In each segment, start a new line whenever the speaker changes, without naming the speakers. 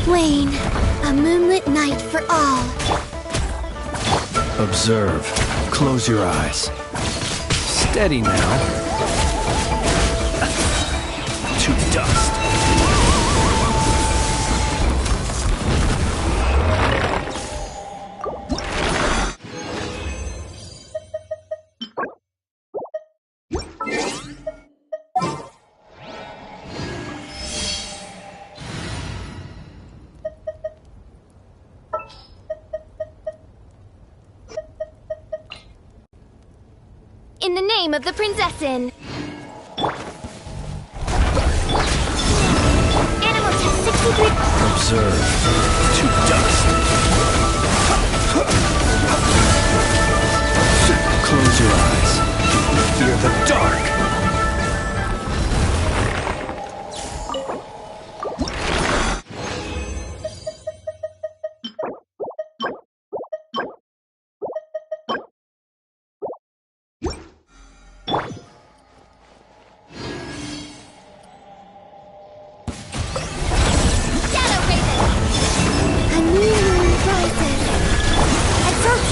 Wayne, a moonlit night for all.
Observe. Close your eyes. Steady now. To dust.
In the name of the Prinzessin! Animal Test 63...
Observe. To dust. Close your eyes. Fear the dark.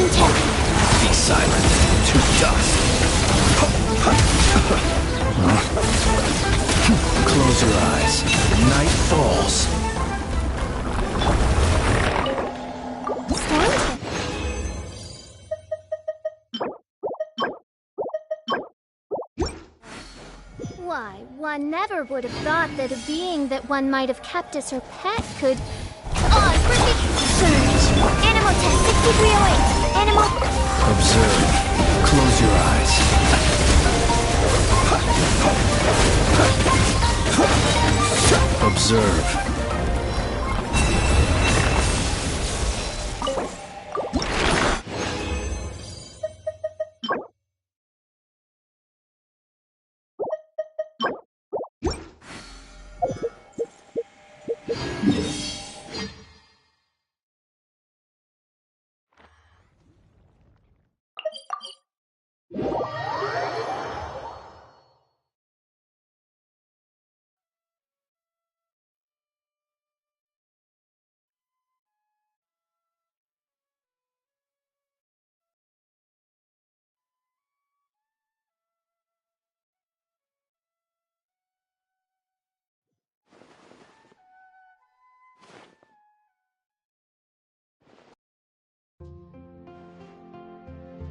Be silent. To dust. Close your eyes. Night falls.
Why, one never would have thought that a being that one might have kept as her pet could... On perfect surge! Animal Test 6308! Animal...
Observe. Close your eyes. Observe.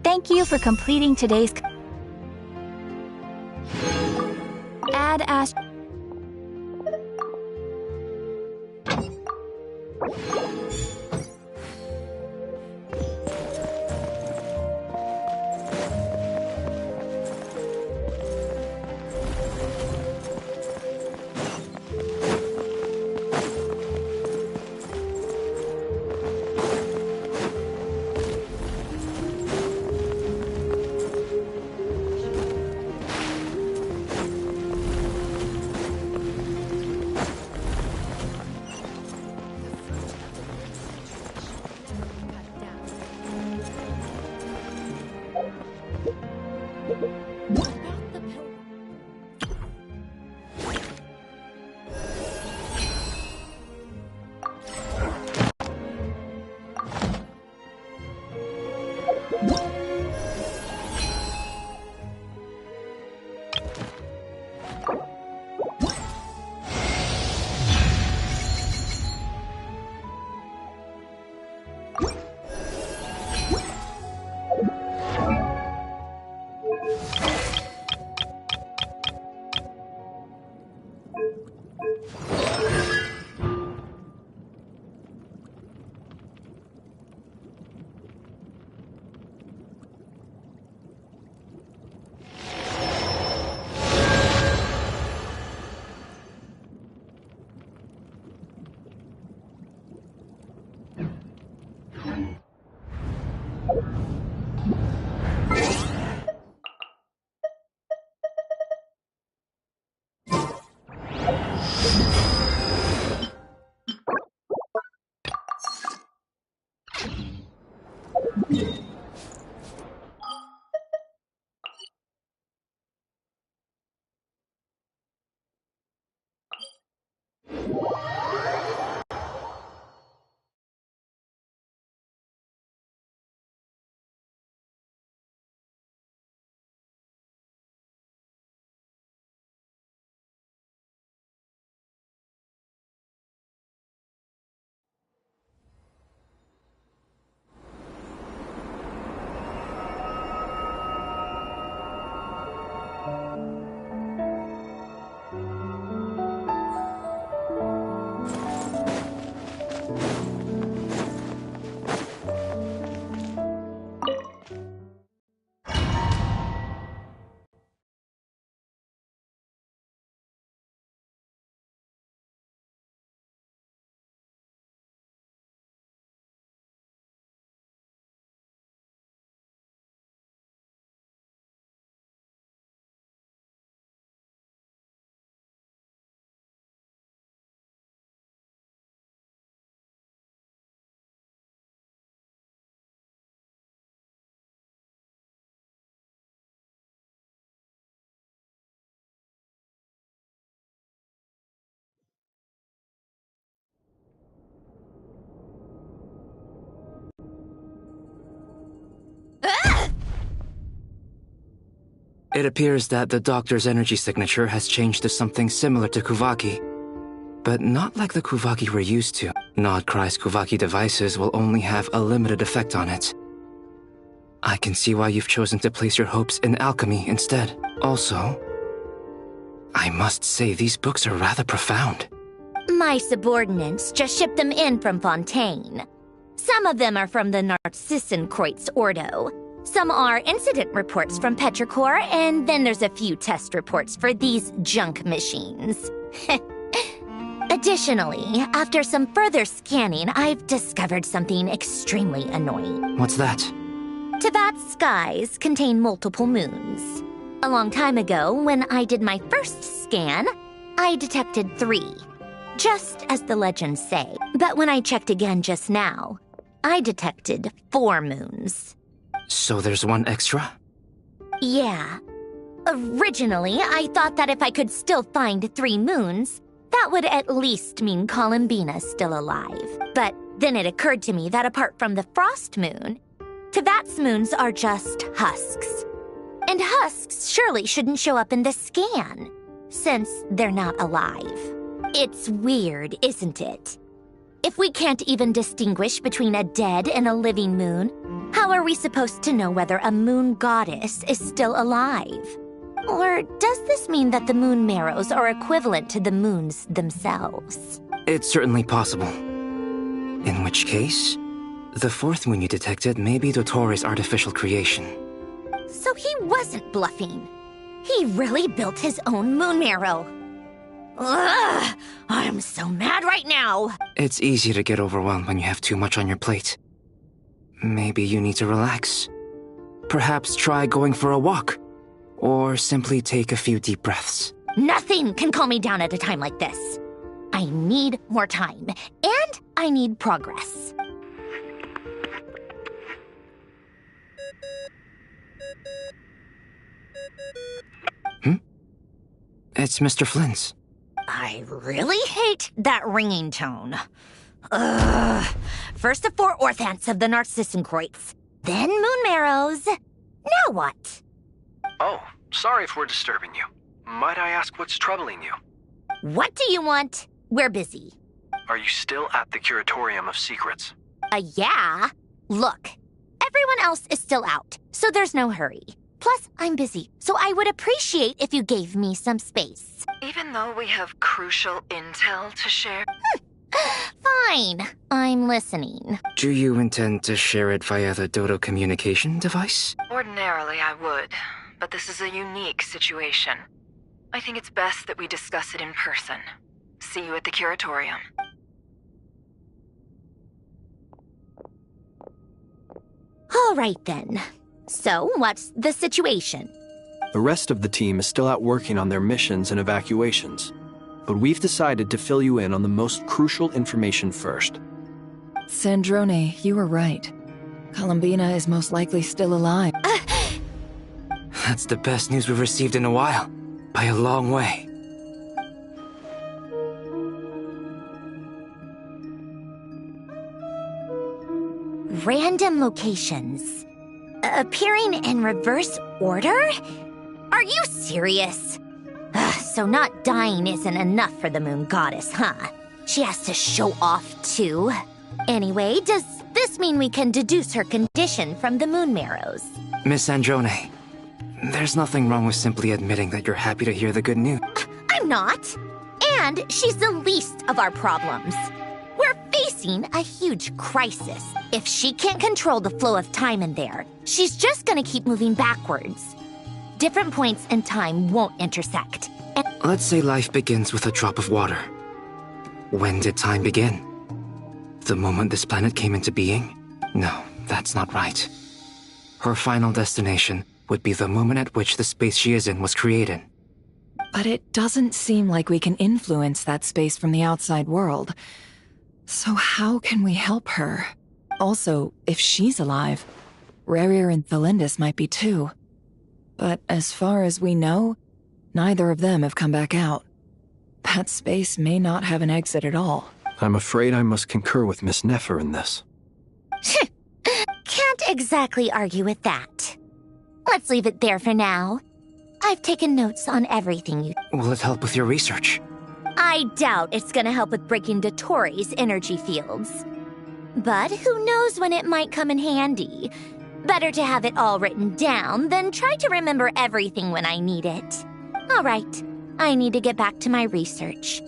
Thank you for completing today's... Add Ash...
It appears that the doctor's energy signature has changed to something similar to Kuvaki, but not like the Kuvaki we're used to. Nodcry's Kuvaki devices will only have a limited effect on it. I can see why you've chosen to place your hopes in alchemy instead. Also, I must say these books are rather profound.
My subordinates just shipped them in from Fontaine. Some of them are from the Narcissenkreuz Ordo. Some are incident reports from Petrichor, and then there's a few test reports for these junk machines. Additionally, after some further scanning, I've discovered something extremely annoying.
What's that?
Teyvat's skies contain multiple moons. A long time ago, when I did my first scan, I detected 3, just as the legends say. But when I checked again just now, I detected 4 moons.
So there's one extra?
Yeah. Originally, I thought that if I could still find 3 moons, that would at least mean Columbina's still alive. But then it occurred to me that apart from the frost moon, Teyvat's moons are just husks. And husks surely shouldn't show up in the scan, since they're not alive. It's weird, isn't it? If we can't even distinguish between a dead and a living moon, how are we supposed to know whether a moon goddess is still alive? Or does this mean that the moon marrows are equivalent to the moons themselves?
It's certainly possible. In which case, the 4th moon you detected may be Dottore artificial creation.
So he wasn't bluffing. He really built his own moon marrow. Ugh! I'm so mad right now!
It's easy to get overwhelmed when you have too much on your plate. Maybe you need to relax. Perhaps try going for a walk. Or simply take a few deep breaths.
Nothing can calm me down at a time like this. I need more time, and I need progress.
It's Mr. Flynn's.
I really hate that ringing tone. Ugh. First the 4 orthants of the Narcissenkreuz, then moon marrows. Now what?
Oh, sorry if we're disturbing you. Might I ask what's troubling you?
What do you want? We're busy.
Are you still at the Curatorium of Secrets?
Yeah. Look, everyone else is still out, so there's no hurry. Plus, I'm busy, so I would appreciate if you gave me some space.
Even though we have crucial intel to share?
Fine. I'm listening.
Do you intend to share it via the Dodo communication device?
Ordinarily, I would, but this is a unique situation. I think it's best that we discuss it in person. See you at the Curatorium.
All right, then. So, what's the situation?
The rest of the team is still out working on their missions and evacuations, but we've decided to fill you in on the most crucial information first.
Sandrone, you were right. Columbina is most likely still alive.
That's the best news we've received in a while. By a long way.
random locations. Appearing in reverse order? Are you serious? So not dying isn't enough for the moon goddess, huh? She has to show off too. Anyway, does this mean we can deduce her condition from the moon marrows?
Miss Androne, there's nothing wrong with simply admitting that you're happy to hear the good news.
I'm not. And she's the least of our problems. We're facing a huge crisis. If she can't control the flow of time in there, she's just gonna keep moving backwards. Different points in time won't intersect. And
Let's say life begins with a drop of water. When did time begin? The moment this planet came into being? No, that's not right. Her final destination would be the moment at which the space she is in was created.
But it doesn't seem like we can influence that space from the outside world. So how can we help her? Also, if she's alive, Rerir and Thelindis might be too. But as far as we know, neither of them have come back out. That space may not have an exit at all.
I'm afraid I must concur with Miss Nefer in this.
can't exactly argue with that. Let's leave it there for now. I've taken notes on everything you...
Will it help with your research?
I doubt it's gonna help with breaking Dotori's energy fields. But who knows when it might come in handy. Better to have it all written down than try to remember everything when I need it. All right, I need to get back to my research.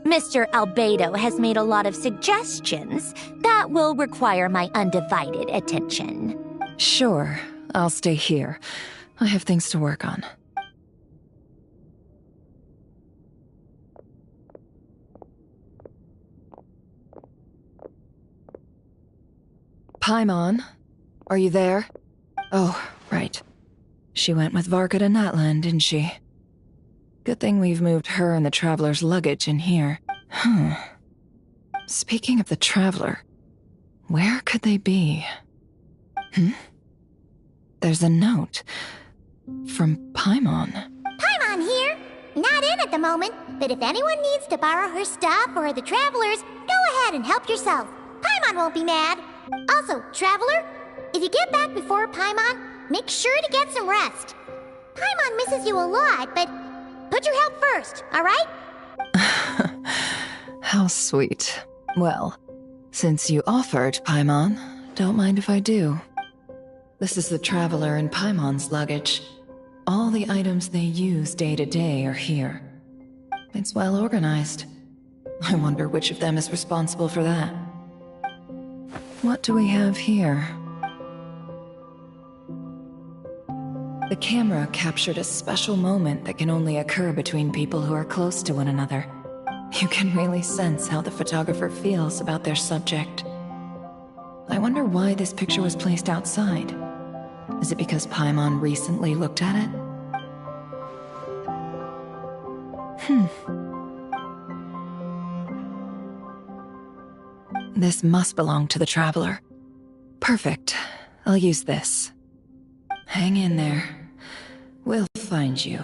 Mr. Albedo has made a lot of suggestions that will require my undivided attention.
Sure, I'll stay here. I have things to work on. Paimon, are you there? Oh, right. She went with Varka to Natlan, didn't she? Good thing we've moved her and the Traveler's luggage in here. Speaking of the Traveler, where could they be? There's a note. From Paimon.
Paimon here. Not in at the moment, but if anyone needs to borrow her stuff or the Travelers, go ahead and help yourself. Paimon won't be mad. Also, Traveler, if you get back before Paimon, make sure to get some rest. Paimon misses you a lot, but put your health first, alright?
How sweet. Well, since you offered, Paimon, don't mind if I do. This is the Traveler and Paimon's luggage. All the items they use day to day are here. It's well organized. I wonder which of them is responsible for that. What do we have here? The camera captured a special moment that can only occur between people who are close to one another. You can really sense how the photographer feels about their subject. I wonder why this picture was placed outside. Is it because Paimon recently looked at it? This must belong to the Traveler. Perfect. I'll use this. Hang in there. We'll find you.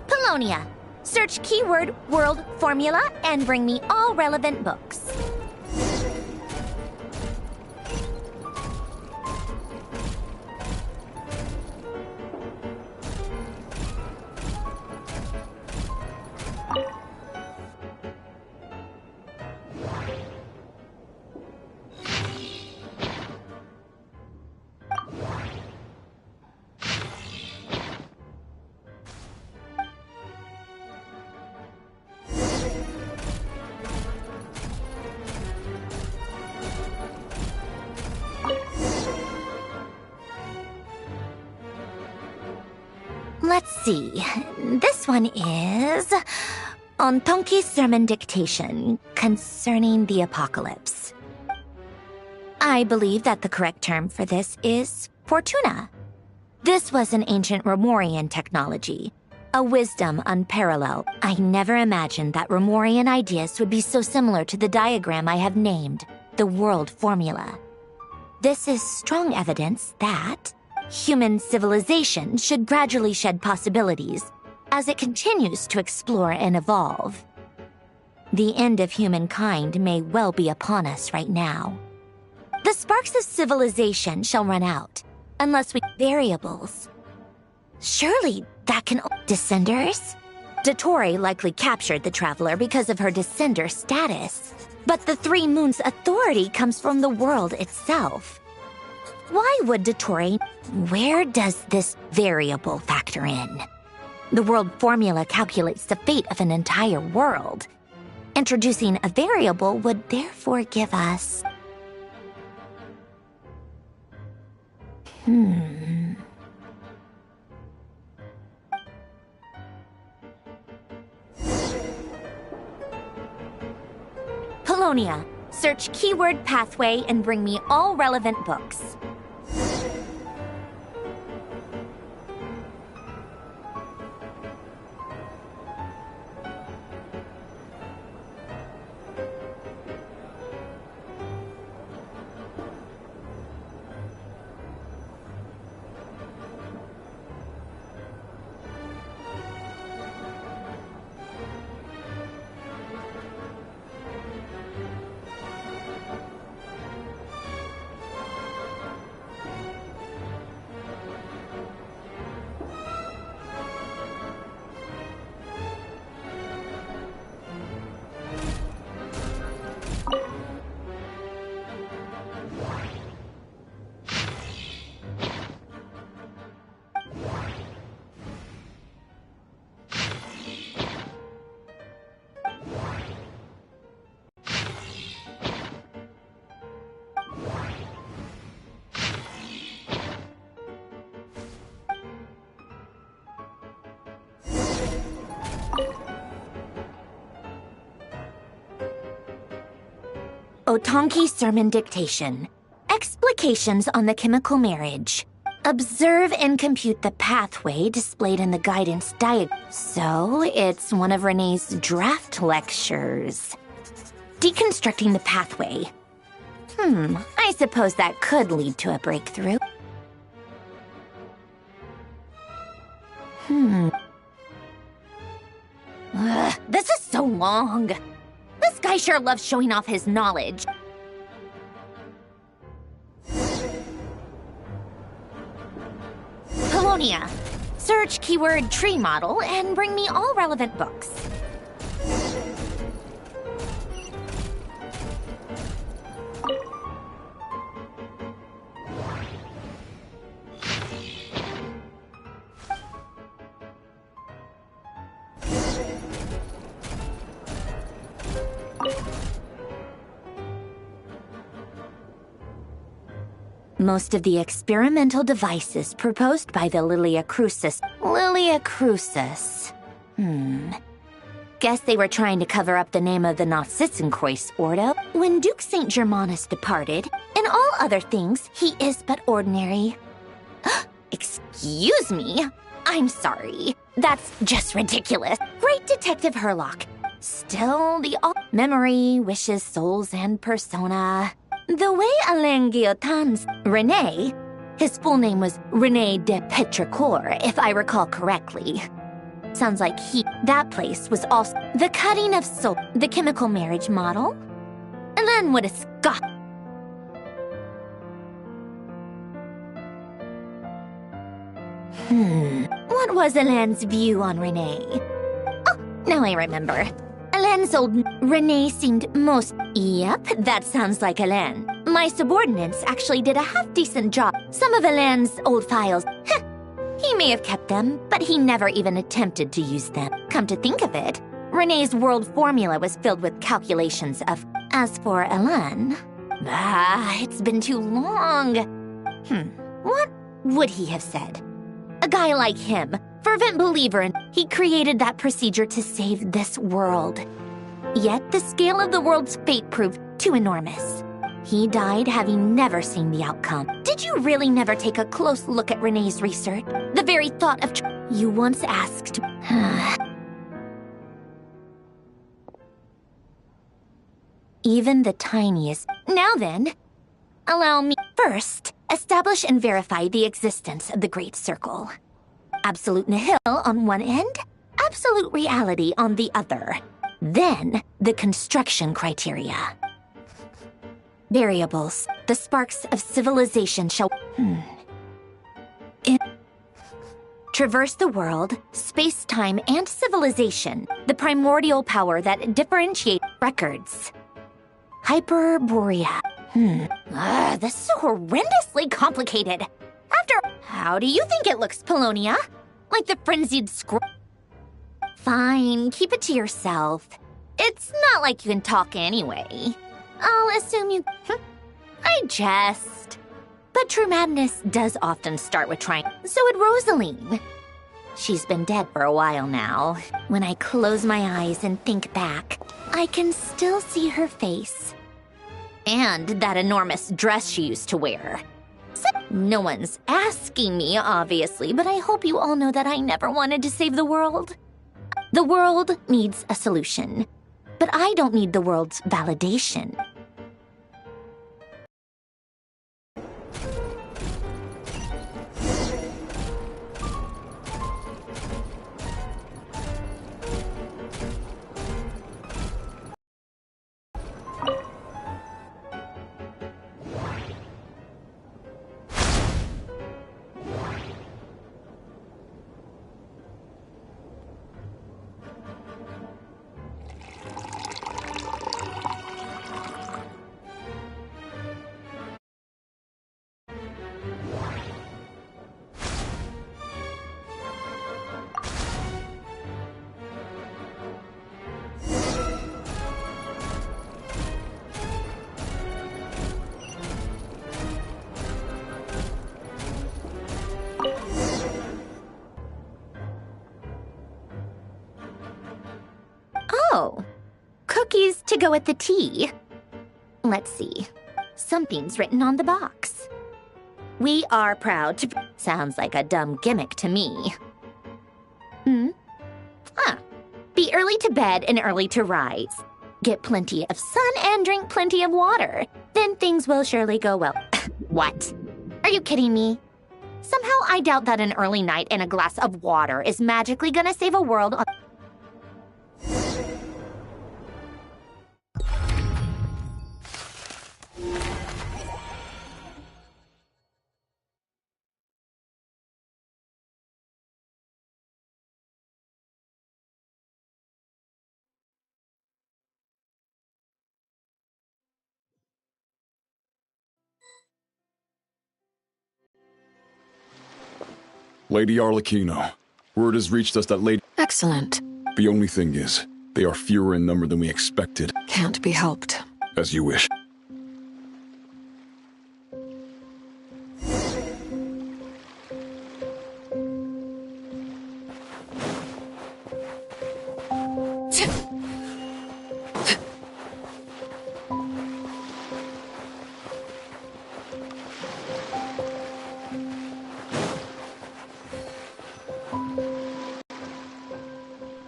Polonia. Search keyword world formula and bring me all relevant books. Let's see. This one is... On Tonki's sermon dictation concerning the apocalypse. I believe that the correct term for this is Fortuna. This was an ancient Romorian technology, a wisdom unparalleled. I never imagined that Romorian ideas would be so similar to the diagram I have named, the world formula. This is strong evidence that human civilization should gradually shed possibilities as it continues to explore and evolve. The end of humankind may well be upon us right now. The sparks of civilization shall run out, unless we variables. Surely that can descenders? Dottore likely captured the traveler because of her descender status. But the Three Moons' authority comes from the world itself. Why would Dottore... Where does this variable factor in? The world formula calculates the fate of an entire world. Introducing a variable would therefore give us... Polonia, search keyword pathway and bring me all relevant books. Otonki Sermon Dictation. Explications on the chemical marriage. Observe and compute the pathway displayed in the guidance diagram. So, it's one of Renee's draft lectures. Deconstructing the pathway. I suppose that could lead to a breakthrough. This is so long. This guy sure loves showing off his knowledge. Polonia, search keyword tree model and bring me all relevant books. Most of the experimental devices proposed by the Lilia Crucis. Guess they were trying to cover up the name of the Nautitzenkreuz Ordo. When Duke St. Germanus departed, in all other things, he is but ordinary. Excuse me? I'm sorry. That's just ridiculous. Great Detective Herlock. Still the all memory, wishes, souls, and persona. The way Alain Guillotin's René, his full name was René de Petrichor, if I recall correctly. Sounds like that place was also the cutting of soap, the chemical marriage model. And then what a scoff. What was Alain's view on René? Oh, now I remember. Alain's old René seemed most... Yep, that sounds like Alain. My subordinates actually did a half-decent job. Some of Alain's old files, he may have kept them, but he never even attempted to use them. Come to think of it, René's world formula was filled with calculations of... As for Alain... it's been too long. What would he have said? A guy like him, fervent believer in... He created that procedure to save this world. Yet the scale of the world's fate proved too enormous. He died having never seen the outcome. Did you really never take a close look at René's research? The very thought of... You once asked... Even the tiniest... Now then, allow me... First, establish and verify the existence of the Great Circle. Absolute nihil on one end, absolute reality on the other. Then, the construction criteria. Variables. The sparks of civilization shall... Traverse the world, space-time, and civilization. The primordial power that differentiates records. Hyperborea. This is so horrendously complicated. How do you think it looks, Polonia? Like the frenzied scroll? Fine, keep it to yourself. It's not like you can talk anyway. I'll assume you... I jest. But true madness does often start with trying. So would Rosaline. She's been dead for a while now. When I close my eyes and think back, I can still see her face. And that enormous dress she used to wear. So no one's asking me, obviously, but I hope you all know that I never wanted to save the world. The world needs a solution, but I don't need the world's validation. Oh, cookies to go with the tea. Let's see. Something's written on the box. We are proud to... Sounds like a dumb gimmick to me. Be early to bed and early to rise. Get plenty of sun and drink plenty of water. Then things will surely go well. What? Are you kidding me? Somehow I doubt that an early night and a glass of water is magically gonna save a world on...
Lady Arlecchino, word has reached us that Lady...
Excellent.
The only thing is, they are fewer in number than we expected.
Can't be helped.
As you wish.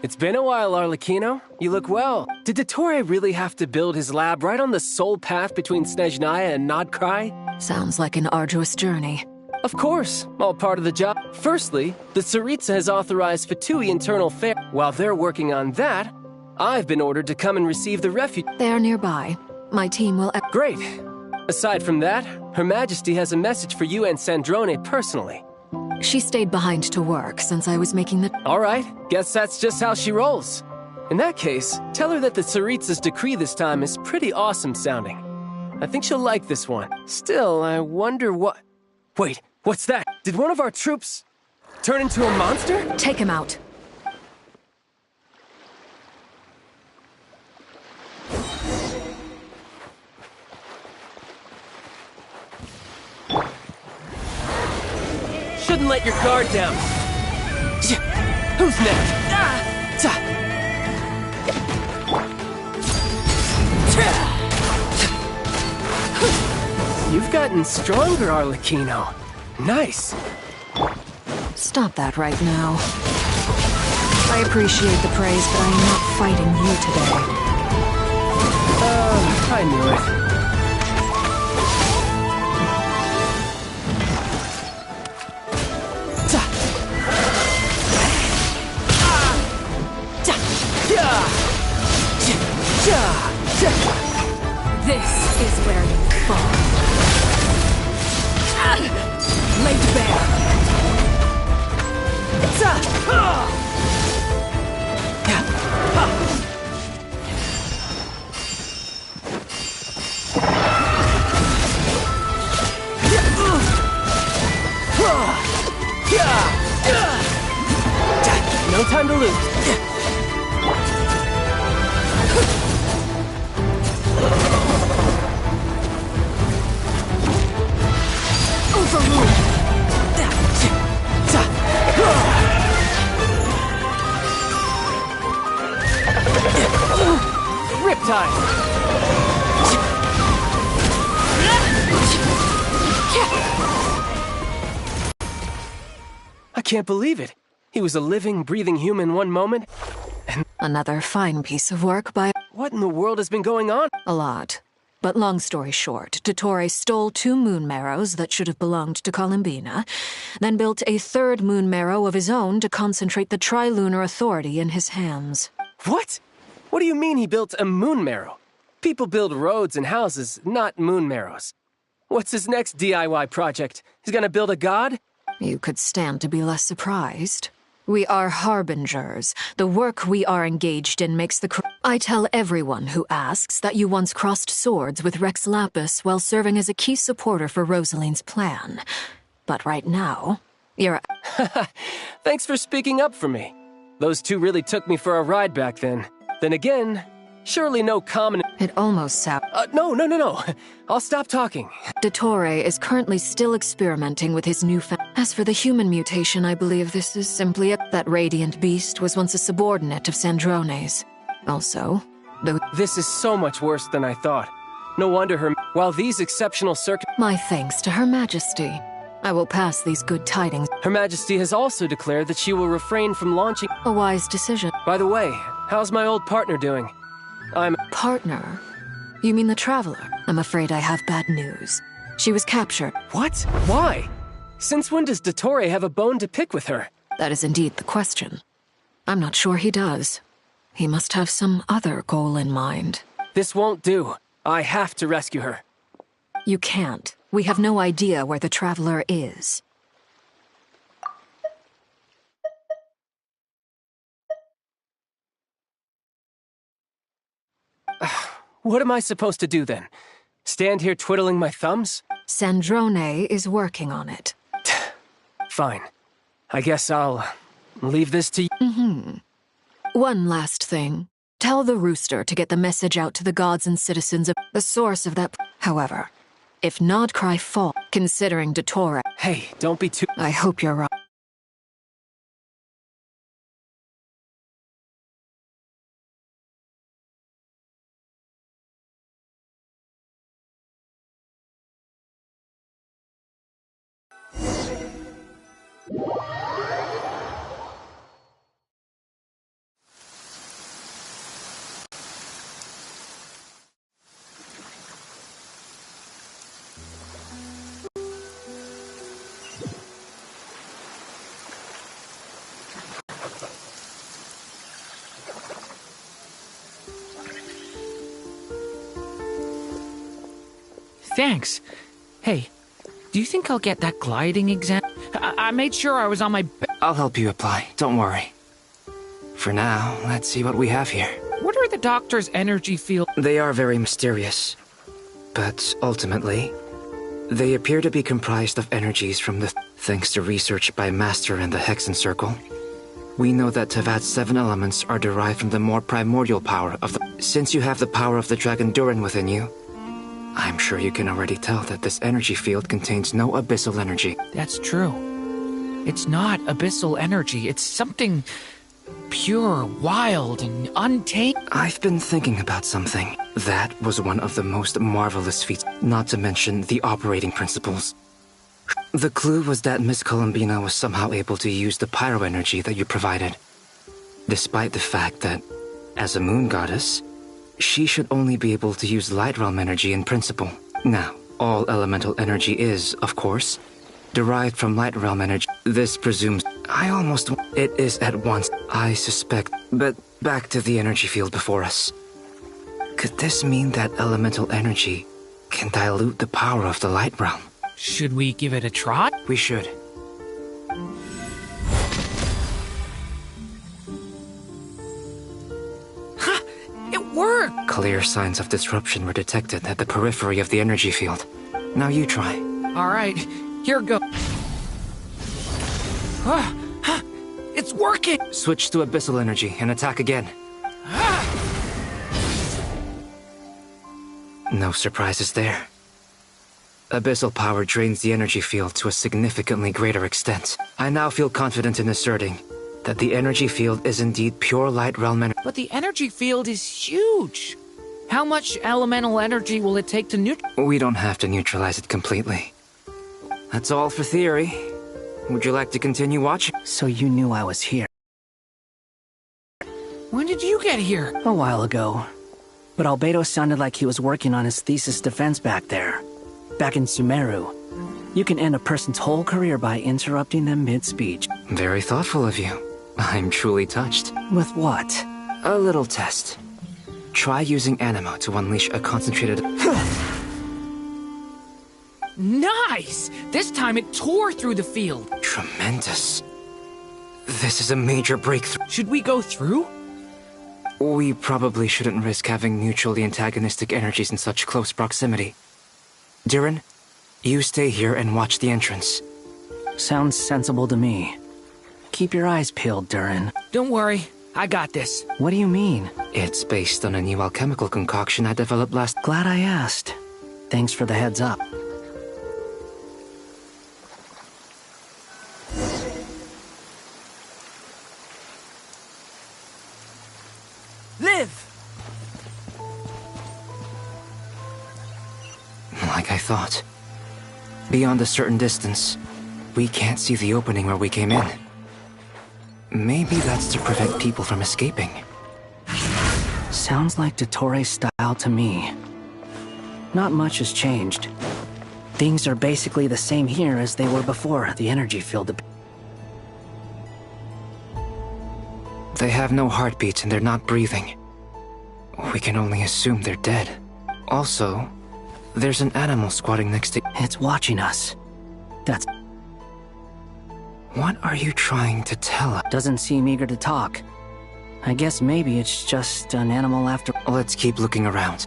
It's been a while, Arlecchino. You look well. Did Dottore really have to build his lab right on the sole path between Snezhnaya and Nodkrai?
Sounds like an arduous journey.
Of course, all part of the job. Firstly, the Tsaritsa has authorized Fatui internal fair. While they're working on that, I've been ordered to come and receive the refuge.
They are nearby. My team will...
Great. Aside from that, Her Majesty has a message for you and Sandrone personally.
She stayed behind to work since I was making the...
All right, guess that's just how she rolls. In that case, tell her that the Tsaritsa's decree this time is pretty awesome sounding. I think she'll like this one. Still, I wonder what... Wait, what's that? Did one of our troops turn into a monster?
Take him out.
Shouldn't let your guard down. Who's next? You've gotten stronger, Arlecchino. Nice.
Stop that right now. I appreciate the praise, but I am not fighting you today.
I knew it.
This is where you fall. Laid bare.
No time to lose.
Overruled.
Riptide. I can't believe it. He was a living, breathing human one moment, and
Another fine piece of work by...
what in the world has been going on?
A lot. But long story short, Dottore stole 2 moon marrows that should have belonged to Columbina, then built a 3rd moon marrow of his own to concentrate the Trilunar Authority in his hands.
What? What do you mean he built a moon marrow? People build roads and houses, not moon marrows. What's his next DIY project? He's gonna build a god?
You could stand to be less surprised. We are harbingers. The work we are engaged in makes the... I tell everyone who asks that you once crossed swords with Rex Lapis while serving as a key supporter for Rosaline's plan. But right now, you're...
Thanks for speaking up for me. Those 2 really took me for a ride back then. Then again, surely no common...
It almost sounds...
No. I'll stop talking.
Dottore is currently still experimenting with his new As for the human mutation, I believe this is simply that radiant beast was once a subordinate of Sandrone's. Also, though...
This is so much worse than I thought. No wonder her... While these exceptional
My thanks to Her Majesty. I will pass these good tidings.
Her Majesty has also declared that she will refrain from launching...
A wise decision.
By the way, how's my old partner doing?
Partner? You mean the Traveler? I'm afraid I have bad news. She was captured.
What? Why? Since when does Dottore have a bone to pick with her?
That is indeed the question. I'm not sure he does. He must have some other goal in mind.
This won't do. I have to rescue her.
You can't. We have no idea where the Traveler is.
What am I supposed to do then? Stand here twiddling my thumbs?
Sandrone is working on it.
Fine. I guess I'll leave this to you.
One last thing. Tell the rooster to get the message out to the gods and citizens of the source of that... However, if Nodcry fall, considering Dottore...
Hey, don't be too...
I hope you're right.
Thanks. Hey, do you think I'll get that gliding exam? I made sure I was on my...
I'll help you apply, don't worry. For now, let's see what we have here.
What are the doctor's energy field?
They are very mysterious. But ultimately, they appear to be comprised of energies from the... Thanks to research by Master and the Hexen Circle, we know that Tevat's 7 elements are derived from the more primordial power of the... Since you have the power of the Dragon Durin within you, I'm sure you can already tell that this energy field contains no abyssal energy.
That's true. It's not abyssal energy. It's something pure, wild, and untamed.
I've been thinking about something. That was one of the most marvelous feats, not to mention the operating principles. The clue was that Miss Columbina was somehow able to use the pyro energy that you provided. Despite the fact that, as a moon goddess, she should only be able to use light realm energy in principle. Now, all elemental energy is, of course, derived from light realm energy. This presumes... It is at once, I suspect. But back to the energy field before us. Could this mean that elemental energy can dilute the power of the light realm?
Should we give it a try?
We should.
It worked!
Clear signs of disruption were detected at the periphery of the energy field. Now you try.
Alright, here goes. It's working!
Switch to abyssal energy and attack again. No surprises there. Abyssal power drains the energy field to a significantly greater extent. I now feel confident in asserting that the energy field is indeed pure light realm energy.
But the energy field is huge. How much elemental energy will it take to
We don't have to neutralize it completely. That's all for theory. Would you like to continue watching?
So you knew I was here.
When did you get here?
A while ago. But Albedo sounded like he was working on his thesis defense back there. Back in Sumeru. You can end a person's whole career by interrupting them mid-speech.
Very thoughtful of you. I'm truly touched.
With what?
A little test. Try using Animo to unleash a concentrated...
Nice! This time it tore through the field.
Tremendous. This is a major breakthrough.
Should we go through?
We probably shouldn't risk having mutually antagonistic energies in such close proximity. Durin, you stay here and watch the entrance.
Sounds sensible to me. Keep your eyes peeled, Durin.
Don't worry, I got this.
What do you mean?
It's based on a new alchemical concoction I developed last...
Glad I asked. Thanks for the heads up.
Live!
Like I thought. Beyond a certain distance, we can't see the opening where we came in. Maybe that's to prevent people from escaping.
Sounds like Dottore style to me. Not much has changed. Things are basically the same here as they were before the energy field.
They have no heartbeat and they're not breathing. We can only assume they're dead. Also, there's an animal squatting next to...
It's watching us. That's...
What are you trying to tell us?
Doesn't seem eager to talk. I guess maybe it's just an animal after...
Let's keep looking around.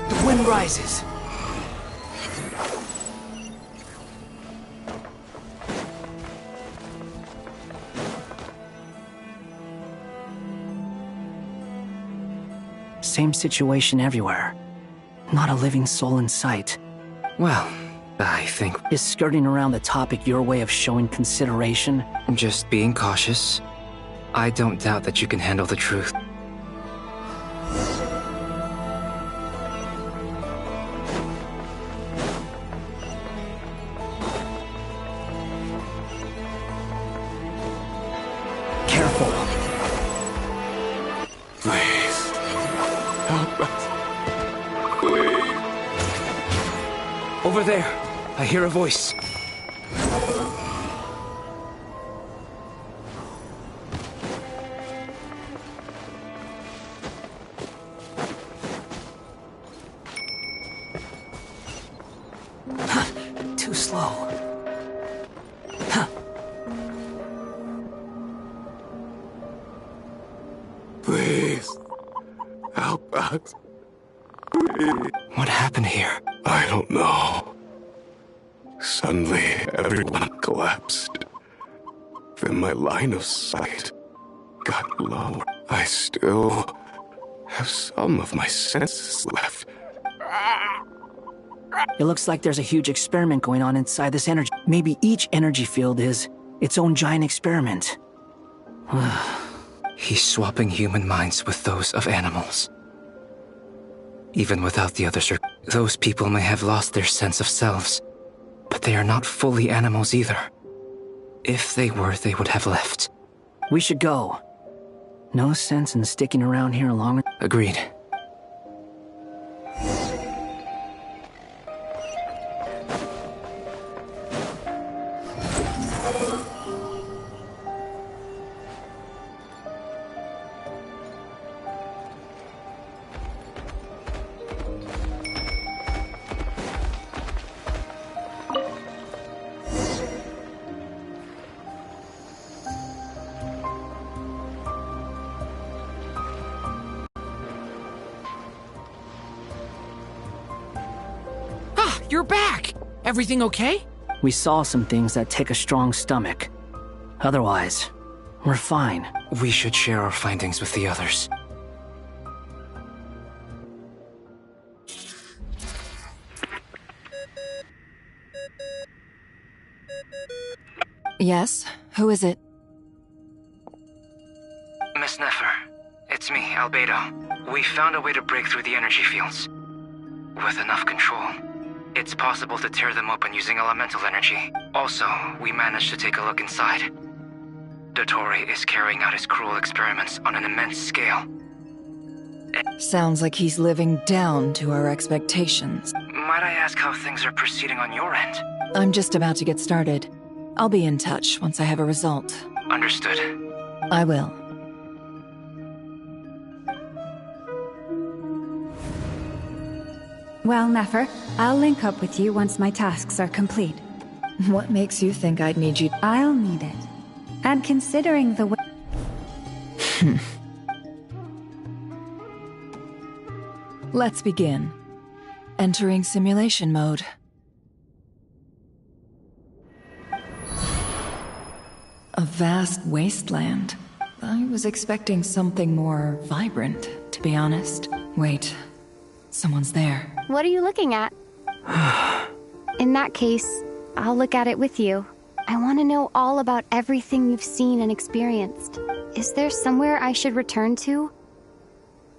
The wind rises.
Same situation everywhere. Not a living soul in sight.
Well, I think...
Is skirting around the topic your way of showing consideration?
Just being cautious. I don't doubt that you can handle the truth.
Careful.
Please. Help us. Please.
Over there. I hear a voice.
Too slow.
Please. Help us. Please.
What happened here?
I don't know. Suddenly, everyone collapsed. Then my line of sight got lower. I still have some of my senses left.
It looks like there's a huge experiment going on inside this energy. Maybe each energy field is its own giant experiment.
He's swapping human minds with those of animals. Even without the other those people may have lost their sense of selves, but they are not fully animals either. If they were, they would have left.
We should go. No sense in sticking around here longer.
Agreed.
You're back! Everything okay?
We saw some things that take a strong stomach. Otherwise, we're fine.
We should share our findings with the others.
Yes? Who is it?
Miss Nefer, it's me, Albedo. We found a way to break through the energy fields. With enough control, it's possible to tear them open using elemental energy. Also, we managed to take a look inside. Dottore is carrying out his cruel experiments on an immense scale.
Sounds like he's living down to our expectations.
Might I ask how things are proceeding on your end?
I'm just about to get started. I'll be in touch once I have a result.
Understood.
I will.
Well, Nefer, I'll link up with you once my tasks are complete.
What makes you think I'd need you?
I'll need it. And considering the way...
Let's begin. Entering simulation mode. A vast wasteland. I was expecting something more vibrant, to be honest. Wait, someone's there.
What are you looking at? In that case, I'll look at it with you. I want to know all about everything you've seen and experienced. Is there somewhere I should return to?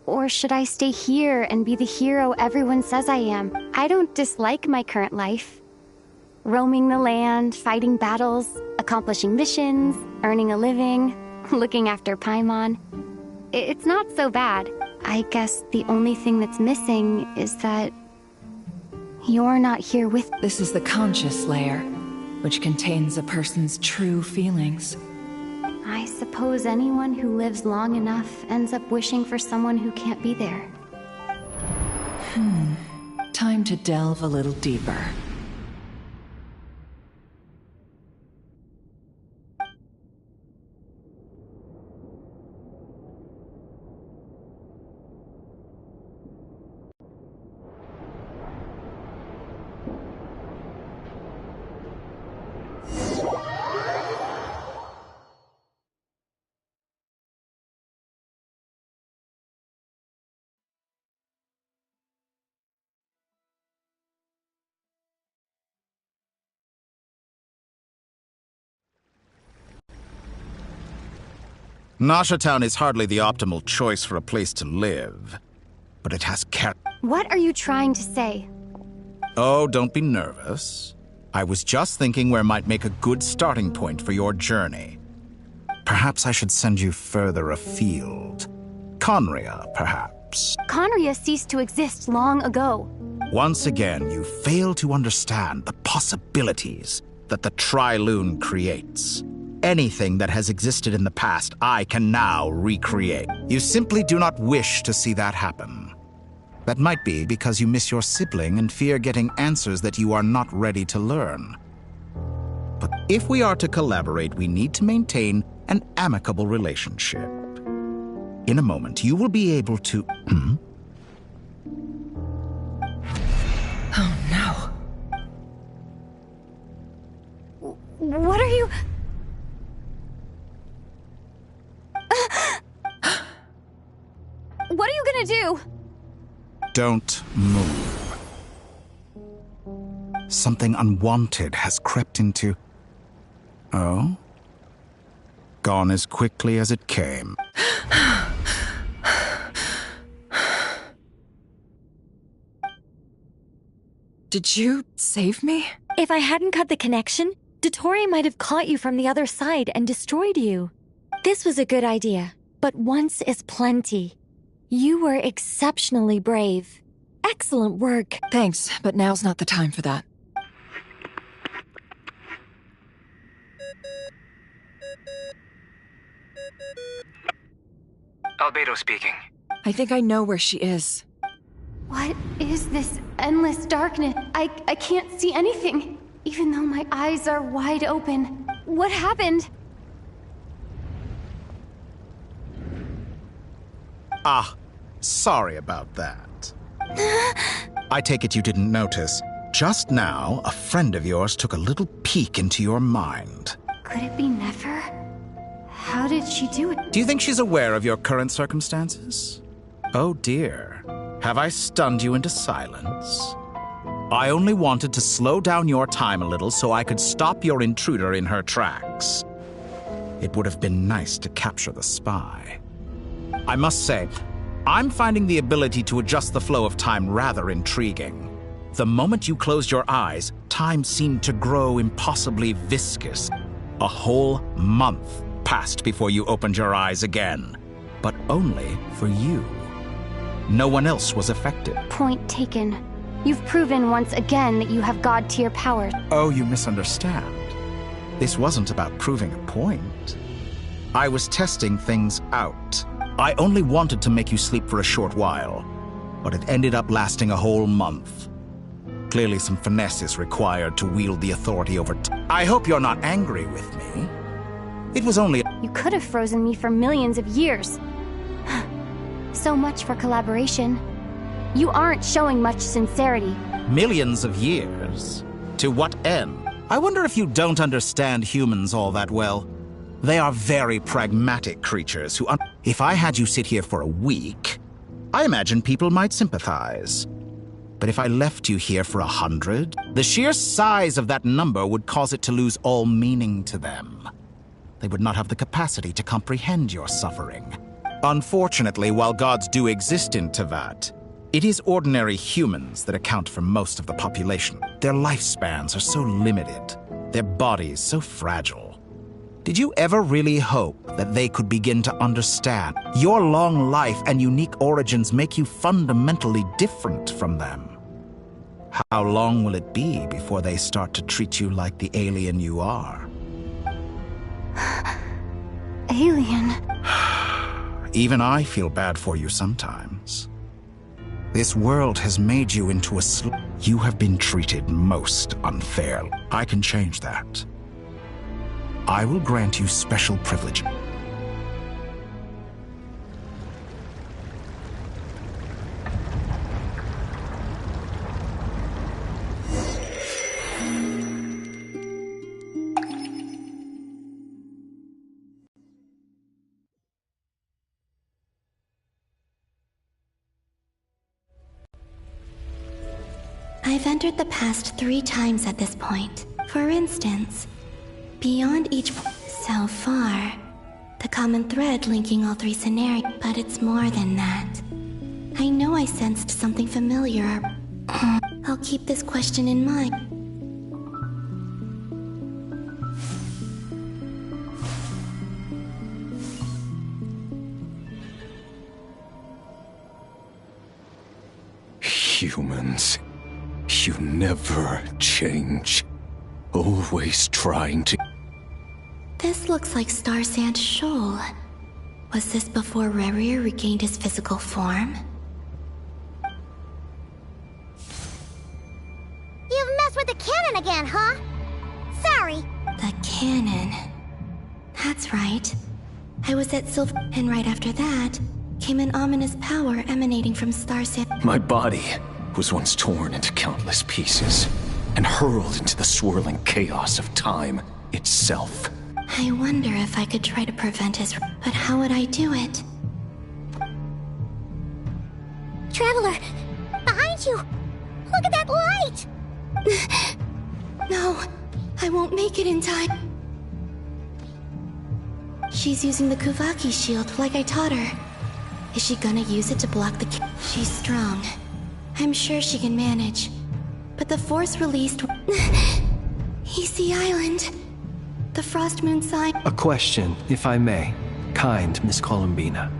Or should I stay here and be the hero everyone says I am? I don't dislike my current life. Roaming the land, fighting battles, accomplishing missions, earning a living, looking after Paimon. It's not so bad. I guess the only thing that's missing is that you're not here with...
This is the conscious layer, which contains a person's true feelings.
I suppose anyone who lives long enough ends up wishing for someone who can't be there.
Time to delve a little deeper.
Nasha Town is hardly the optimal choice for a place to live, but it has
What are you trying to say?
Oh, don't be nervous. I was just thinking where might make a good starting point for your journey. Perhaps I should send you further afield. Conria, perhaps.
Conria ceased to exist long ago.
Once again, you fail to understand the possibilities that the Tri-Lune creates. Anything that has existed in the past, I can now recreate. You simply do not wish to see that happen. That might be because you miss your sibling and fear getting answers that you are not ready to learn. But if we are to collaborate, we need to maintain an amicable relationship. In a moment, you will be able to...
Oh, no.
What are you... What are you gonna do?
Don't move. Something unwanted has crept into... Oh? Gone as quickly as it came.
Did you save me?
If I hadn't cut the connection, Dottore might have caught you from the other side and destroyed you. This was a good idea, but once is plenty. You were exceptionally brave. Excellent work.
Thanks, but now's not the time for that.
Albedo speaking.
I think I know where she is.
What is this endless darkness? I can't see anything, even though my eyes are wide open. What happened?
Ah, sorry about that. I take it you didn't notice. Just now, a friend of yours took a little peek into your mind.
Could it be Nefer? How did she do it?
Do you think she's aware of your current circumstances? Oh dear. Have I stunned you into silence? I only wanted to slow down your time a little so I could stop your intruder in her tracks. It would have been nice to capture the spy. I must say, I'm finding the ability to adjust the flow of time rather intriguing. The moment you closed your eyes, time seemed to grow impossibly viscous. A whole month passed before you opened your eyes again, but only for you. No one else was affected.
Point taken. You've proven once again that you have God-tier powers.
Oh, you misunderstand. This wasn't about proving a point. I was testing things out. I only wanted to make you sleep for a short while, but it ended up lasting a whole month. Clearly some finesse is required to wield the authority over time. I hope you're not angry with me. It was only—
You could have frozen me for millions of years. So much for collaboration. You aren't showing much sincerity.
Millions of years? To what end? I wonder if you don't understand humans all that well. They are very pragmatic creatures who— If I had you sit here for a week, I imagine people might sympathize. But if I left you here for 100, the sheer size of that number would cause it to lose all meaning to them. They would not have the capacity to comprehend your suffering. Unfortunately, while gods do exist in Tevat, it is ordinary humans that account for most of the population. Their lifespans are so limited, their bodies so fragile. Did you ever really hope that they could begin to understand? Your long life and unique origins make you fundamentally different from them. How long will it be before they start to treat you like the alien you are?
Alien?
Even I feel bad for you sometimes. This world has made you into a You have been treated most unfairly. I can change that. I will grant you special privilege.
I've entered the past 3 times at this point. For instance, beyond each point so far, the common thread linking all 3 scenarios, but it's more than that. I know I sensed something familiar. I'll keep this question in mind.
Humans, you never change. Always trying to...
This looks like Star Sand Shoal. Was this before Rerir regained his physical form?
You've messed with the cannon again, huh? Sorry.
The cannon. That's right. I was at Sylv, and right after that, came an ominous power emanating from Star Sand.
My body was once torn into countless pieces and hurled into the swirling chaos of time itself.
I wonder if I could try to prevent his... But how would I do it?
Traveler, behind you! Look at that light!
No, I won't make it in time. She's using the Kuvaki shield like I taught her. Is she gonna use it to block the... She's strong. I'm sure she can manage. But the force released... Easy Island. The Frost Moon sign...
A question, if I may. Kind Miss Columbina.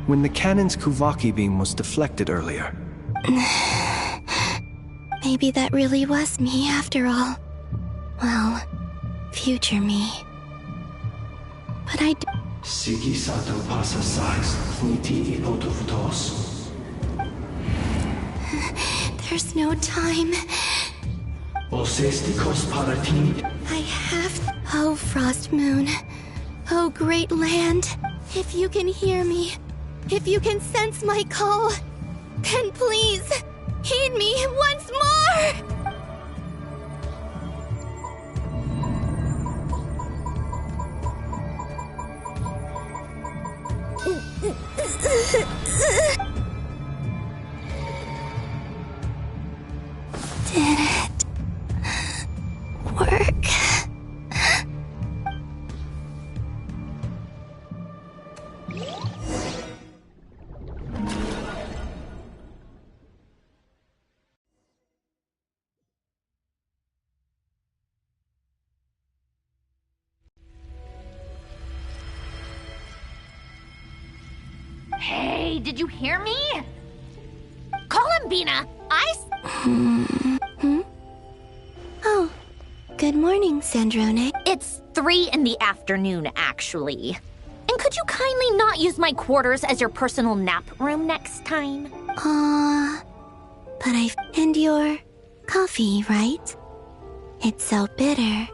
When the cannon's Kuvaki beam was deflected earlier...
Maybe that really was me after all. Well, future me. But I...
Sigi sato pasa sais, niti ipotofutos.
There's no time.
Osestikos paratini.
I have... Oh, Frost Moon. Oh, great land. If you can hear me, if you can sense my call, then please, heed me once more! Did it work?
Hey, did you hear me? Columbina,
Oh, good morning, Sandrone.
It's 3 in the afternoon, actually. And could you kindly not use my quarters as your personal nap room next time?
But and your coffee, right? It's so bitter.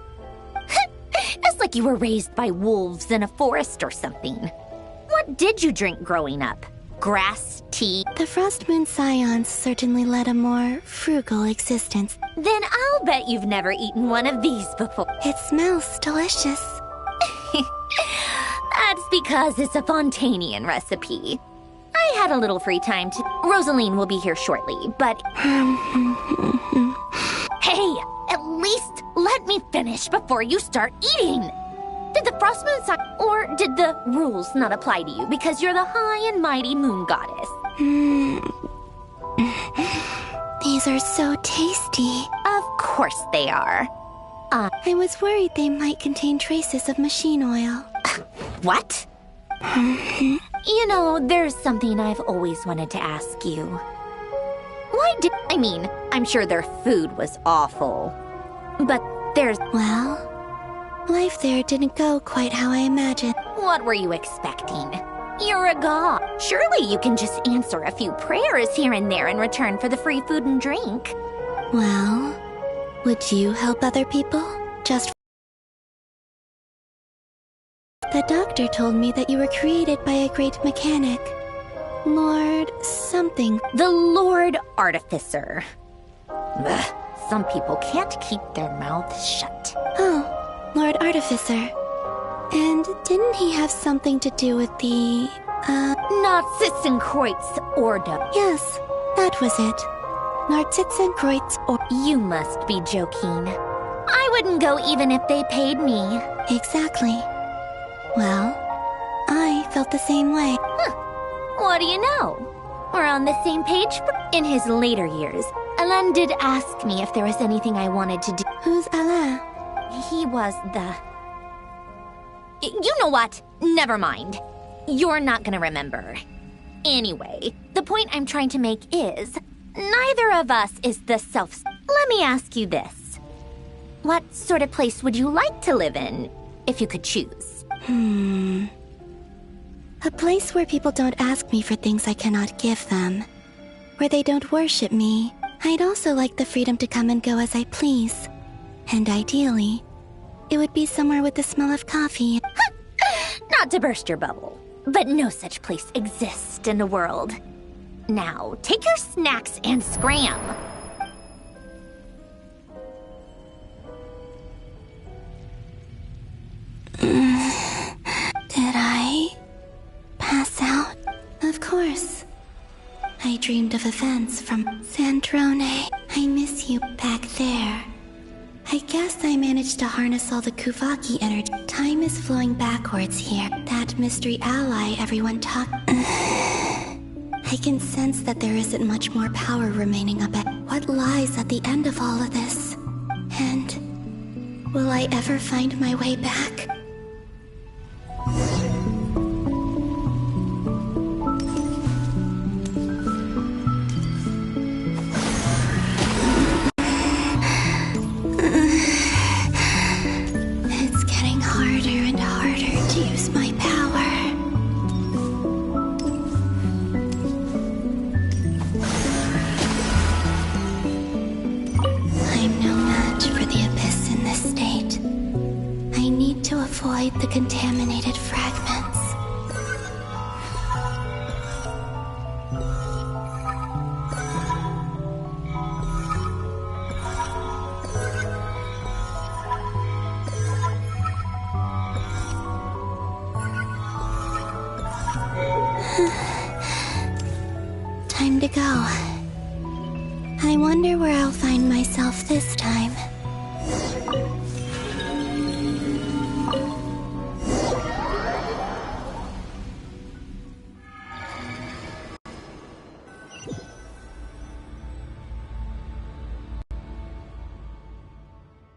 It's like you were raised by wolves in a forest or something. What did you drink growing up? Grass, tea?
The Frost Moon Scions certainly led a more frugal existence.
Then I'll bet you've never eaten one of these before.
It smells delicious.
That's because it's a Fontanian recipe. I had a little free time to... Rosaline will be here shortly, but... Hey, at least let me finish before you start eating! Did the Frost Moon sign, or did the rules not apply to you because you're the high and mighty moon goddess?
These are so tasty.
Of course they are.
I was worried they might contain traces of machine oil.
What? You know, there's something I've always wanted to ask you. Why did... I mean, I'm sure their food was awful. But there's...
Well... life there didn't go quite how I imagined.
What were you expecting? You're a god. Surely you can just answer a few prayers here and there in return for the free food and drink.
Well, would you help other people? Just... The doctor told me that you were created by a great mechanic. Lord something.
The Lord Artificer. Ugh, some people can't keep their mouths shut.
Oh. Lord Artificer. And didn't he have something to do with the,
Narzissenkreuz Order?
Yes, that was it. Narzissenkreuz Order.
You must be joking. I wouldn't go even if they paid me.
Exactly. Well, I felt the same way.
What do you know? We're on the same page. In his later years, Alain did ask me if there was anything I wanted to do.
Who's Alain?
He was the... You know what? Never mind. You're not gonna remember. Anyway, the point I'm trying to make is, neither of us is the self... Let me ask you this. What sort of place would you like to live in, if you could choose?
A place where people don't ask me for things I cannot give them. Where they don't worship me. I'd also like the freedom to come and go as I please. And ideally, it would be somewhere with the smell of coffee.
Not to burst your bubble, but no such place exists in the world. Now, take your snacks and scram.
Did I pass out? Of course. I dreamed of events from Sandrone. I miss you back there. I guess I managed to harness all the Kuvaki energy. Time is flowing backwards here. That mystery ally everyone talked... I can sense that there isn't much more power remaining up at... What lies at the end of all of this? And... will I ever find my way back? It's getting harder and harder to use my power. I'm no match for the Abyss in this state. I need to avoid the contaminated fragments. Time to go. I wonder where I'll find myself this time.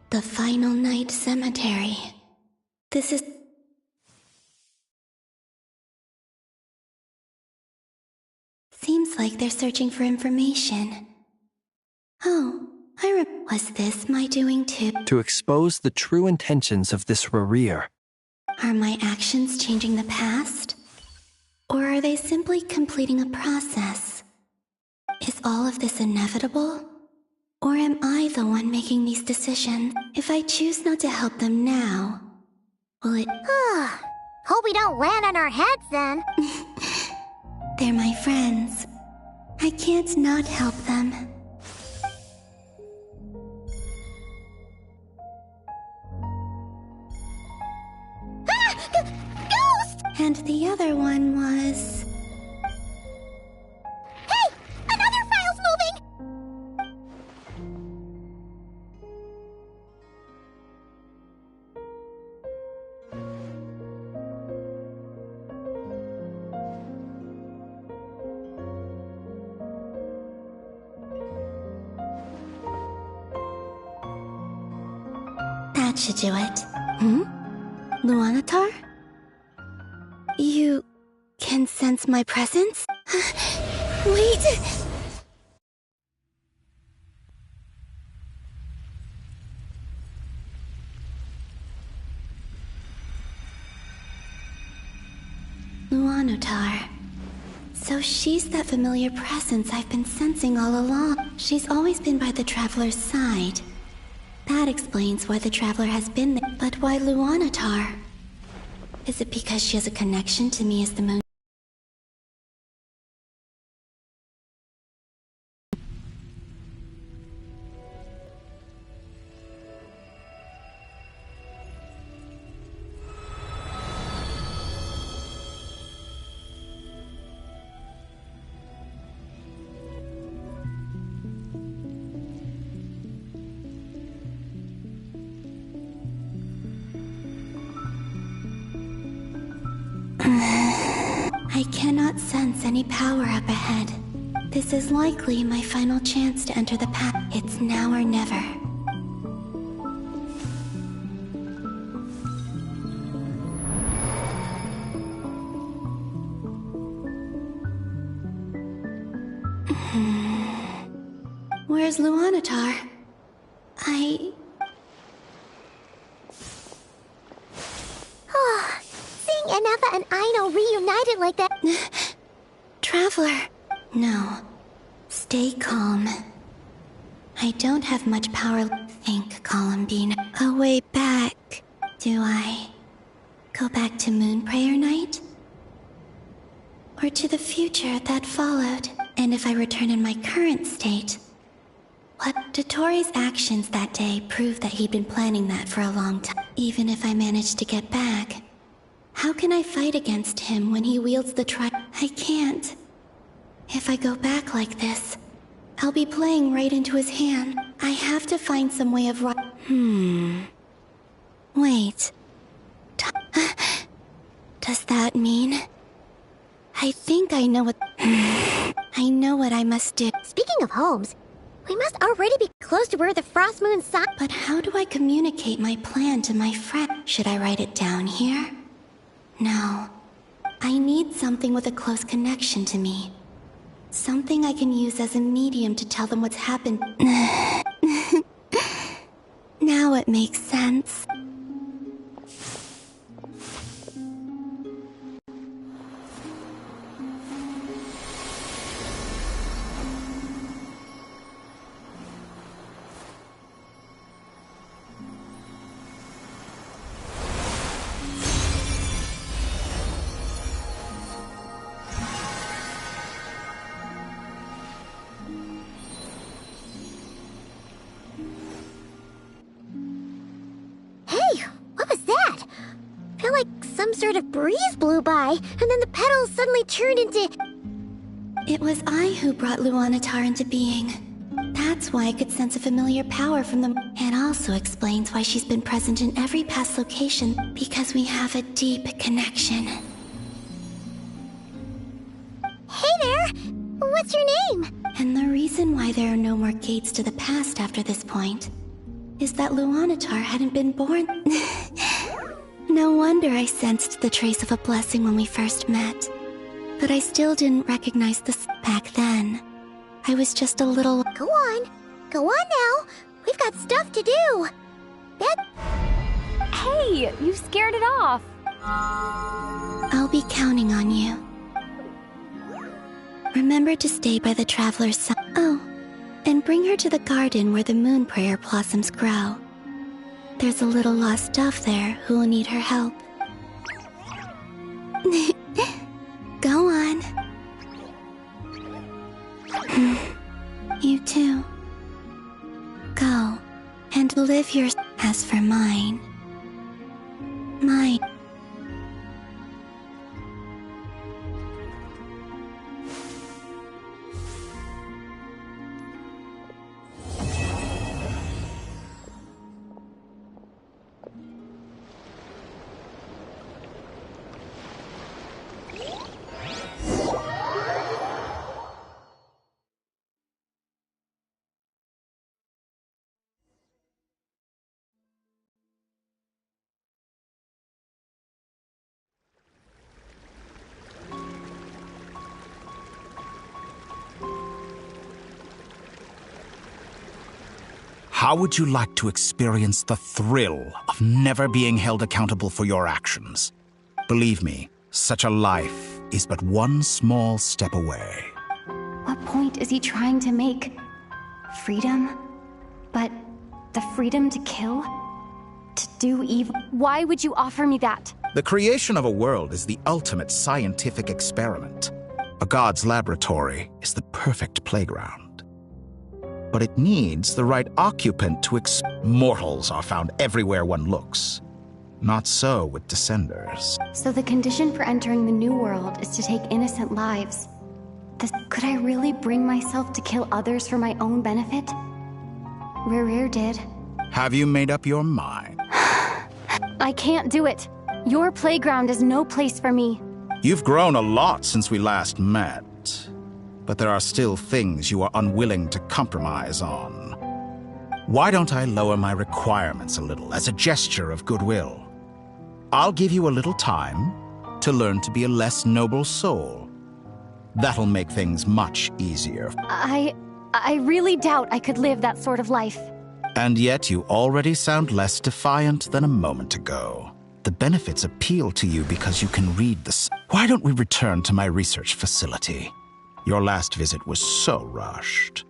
The Final Night Cemetery. This is... Seems like they're searching for information. Oh, was this my doing too?
To expose the true intentions of this Rereer.
Are my actions changing the past? Or are they simply completing a process? Is all of this inevitable? Or am I the one making these decisions? If I choose not to help them now, will it...
Hope we don't land on our heads then.
They're my friends. I can't not help them.
Ghost!
And the other one was...
Hey! Another file's moving!
That should do it. Luanatar? You can sense my presence? Wait! Luanatar. So she's that familiar presence I've been sensing all along. She's always been by the Traveler's side. That explains why the Traveler has been there. But why Luanatar? Is it because she has a connection to me as the moon? I cannot sense any power up ahead. This is likely my final chance to enter the path. It's now or never. Where's Luanatar?
Seeing Enefa and Aino reunited like that...
Traveler. No. Stay calm. I don't have much power. Think, Columbine. A way back. Do I go back to Moon Prayer Night? Or to the future that followed? And if I return in my current state, what? Dotori's actions that day prove that he'd been planning that for a long time. Even if I manage to get back, how can I fight against him when he wields the I can't. If I go back like this, I'll be playing right into his hand. I have to find some way of Wait. Does that mean... I think I know what... I know what I must do.
Speaking of homes, we must already be close to where the Frost Moon sign...
But how do I communicate my plan to my friend? Should I write it down here? No. I need something with a close connection to me. Something I can use as a medium to tell them what's happened. Now it makes sense.
sort of breeze blew by, and then the petals suddenly turned into...
It was I who brought Luanatar into being. That's why I could sense a familiar power from them. It also explains why she's been present in every past location, because we have a deep connection.
Hey there! What's your name?
And the reason why there are no more gates to the past after this point is that Luanatar hadn't been born. No wonder I sensed the trace of a blessing when we first met. But I still didn't recognize this back then. I was just a little...
Go on now. We've got stuff to do.
Hey, you scared it off.
I'll be counting on you. Remember to stay by the Traveler's side. Oh, and bring her to the garden where the moon prayer blossoms grow. There's a little lost dove there who will need her help. Go on. You too. Go and live your... As for mine...
How would you like to experience the thrill of never being held accountable for your actions? Believe me, such a life is but one small step away.
What point is he trying to make? Freedom? But the freedom to kill? To do evil? Why would you offer me that?
The creation of a world is the ultimate scientific experiment. A god's laboratory is the perfect playground. But it needs the right occupant to Mortals are found everywhere one looks. Not so with Descenders.
So the condition for entering the new world is to take innocent lives. Could I really bring myself to kill others for my own benefit? Rerir did.
Have you made up your mind?
I can't do it. Your playground is no place for me.
You've grown a lot since we last met. But there are still things you are unwilling to compromise on. Why don't I lower my requirements a little as a gesture of goodwill? I'll give you a little time to learn to be a less noble soul. That'll make things much easier.
I really doubt I could live that sort of life.
And yet you already sound less defiant than a moment ago. The benefits appeal to you because you can read this. Why don't we return to my research facility? Your last visit was so rushed.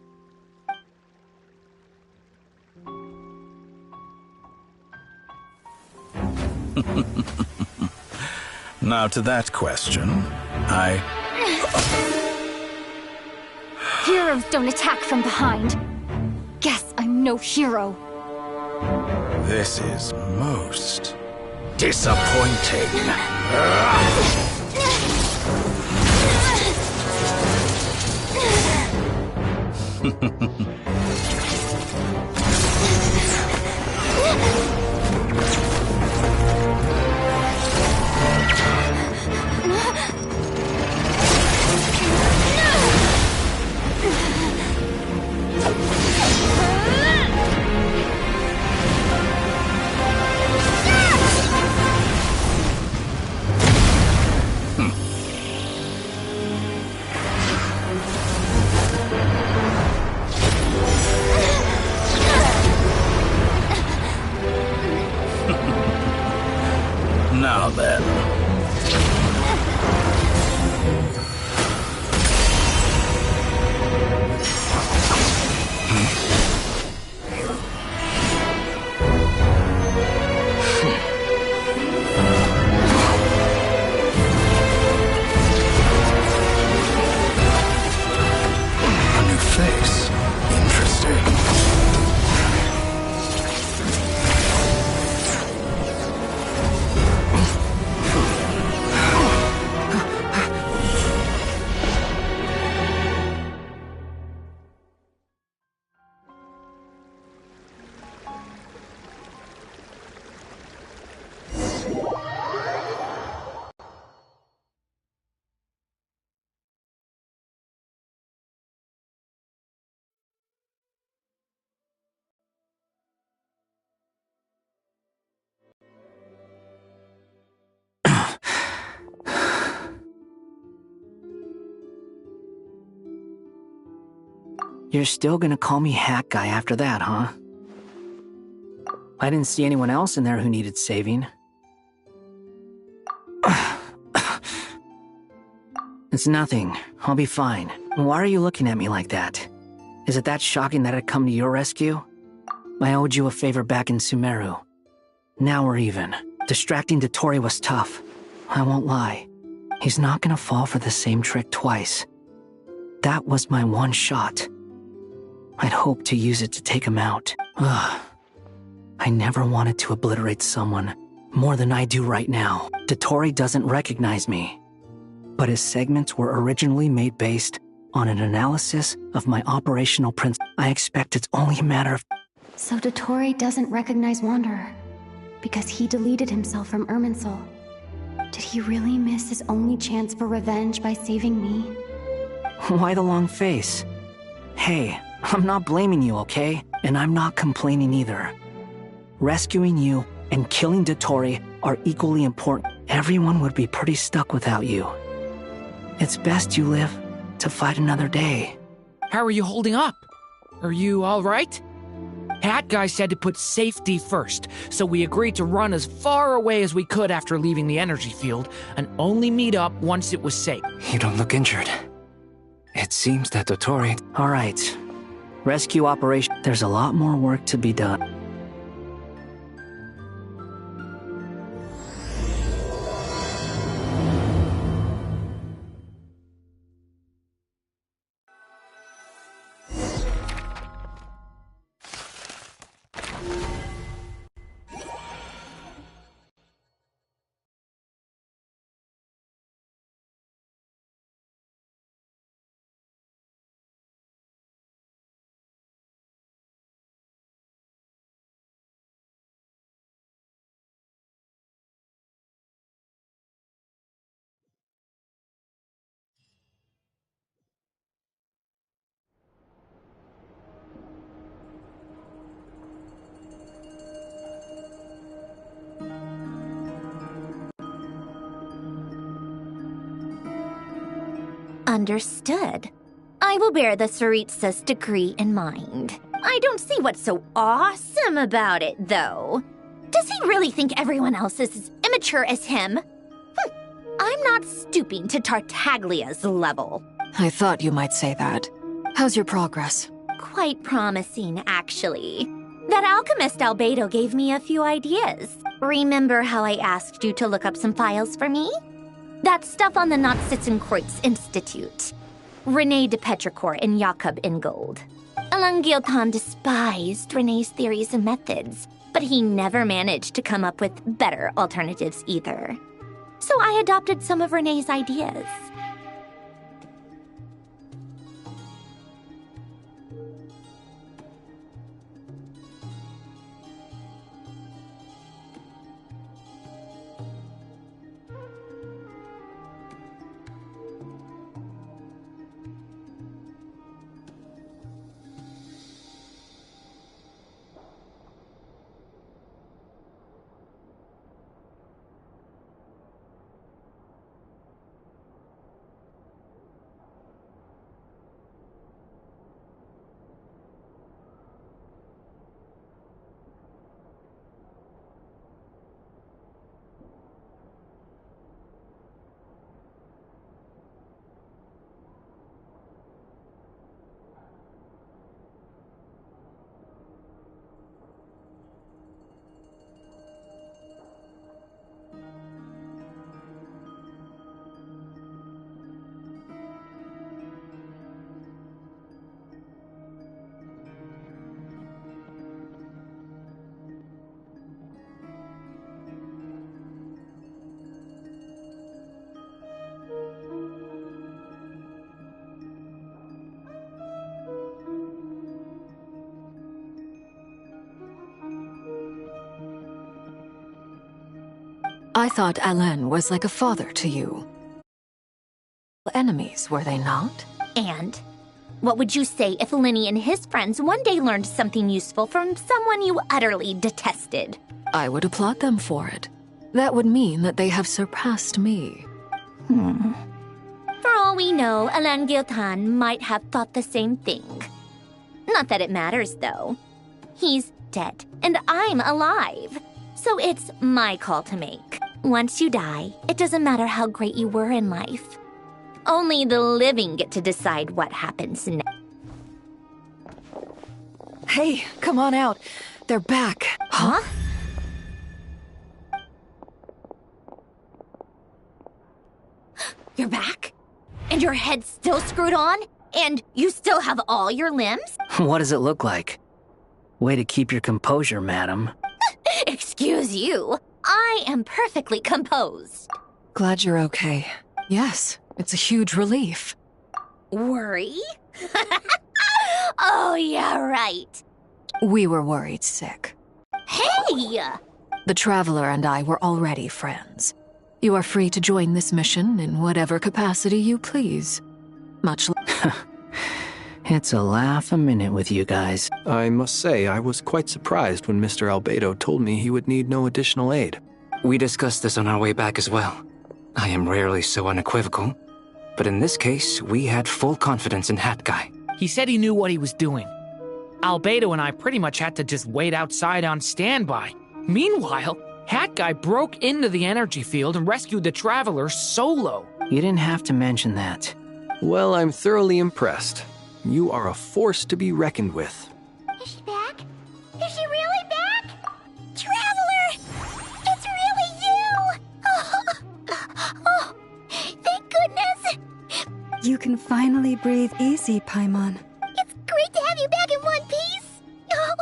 Now to that question,
Heroes don't attack from behind. Guess I'm no hero.
This is most disappointing.
You're still gonna call me Hat Guy after that, huh? I didn't see anyone else in there who needed saving. It's nothing. I'll be fine. Why are you looking at me like that? Is it that shocking that I'd come to your rescue? I owed you a favor back in Sumeru. Now we're even. Distracting Dotori was tough. I won't lie. He's not gonna fall for the same trick twice. That was my one shot. I'd hoped to use it to take him out. Ugh. I never wanted to obliterate someone more than I do right now. Dotori doesn't recognize me. But his segments were originally made based on an analysis of my operational principles. I expect it's only a matter of...
So Dotori doesn't recognize Wanderer because he deleted himself from Irminsul. Did he really miss his only chance for revenge by saving me?
Why the long face? Hey, I'm not blaming you, okay? And I'm not complaining either. Rescuing you and killing Dotori are equally important. Everyone would be pretty stuck without you. It's best you live to fight another day.
How are you holding up? Are you all right? Hat Guy said to put safety first, so we agreed to run as far away as we could after leaving the energy field, and only meet up once it was safe.
You don't look injured. It seems that Dotori...
Alright. Rescue operation. There's a lot more work to be done.
Understood. I will bear the Tsaritsa's decree in mind. I don't see what's so awesome about it, though. Does he really think everyone else is as immature as him? I'm not stooping to Tartaglia's level.
I thought you might say that. How's your progress?
Quite promising, actually. That alchemist Albedo gave me a few ideas. Remember how I asked you to look up some files for me? That stuff on the Nachtspitzenkreuz Institute. René de Petrichor and Jakob Ingold. Alain Guillotin despised René's theories and methods, but he never managed to come up with better alternatives either. So I adopted some of René's ideas.
I thought Alain was like a father to you. Enemies, were they not?
And? What would you say if Linny and his friends one day learned something useful from someone you utterly detested?
I would applaud them for it. That would mean that they have surpassed me.
For all we know, Alain Guillotin might have thought the same thing. Not that it matters, though. He's dead, and I'm alive. So it's my call to make. Once you die, it doesn't matter how great you were in life. Only the living get to decide what happens next.
Hey, come on out. They're back.
Huh? You're back? And your head's still screwed on? And you still have all your limbs?
What does it look like? Way to keep your composure, madam.
Excuse you. I am perfectly composed.
Glad you're okay. Yes, it's a huge relief.
Worry? Oh, yeah, right.
We were worried sick.
Hey!
The Traveler and I were already friends. You are free to join this mission in whatever capacity you please. Much
It's a laugh a minute with you guys.
I must say, I was quite surprised when Mr. Albedo told me he would need no additional aid.
We discussed this on our way back as well. I am rarely so unequivocal, but in this case, we had full confidence in Hat Guy.
He said he knew what he was doing. Albedo and I pretty much had to just wait outside on standby. Meanwhile, Hat Guy broke into the energy field and rescued the Traveler solo.
You didn't have to mention that.
Well, I'm thoroughly impressed. You are a force to be reckoned with.
Is she back? Is she really back? Traveler! It's really you! Oh, thank goodness!
You can finally breathe easy, Paimon.
It's great to have you back in one piece! Oh.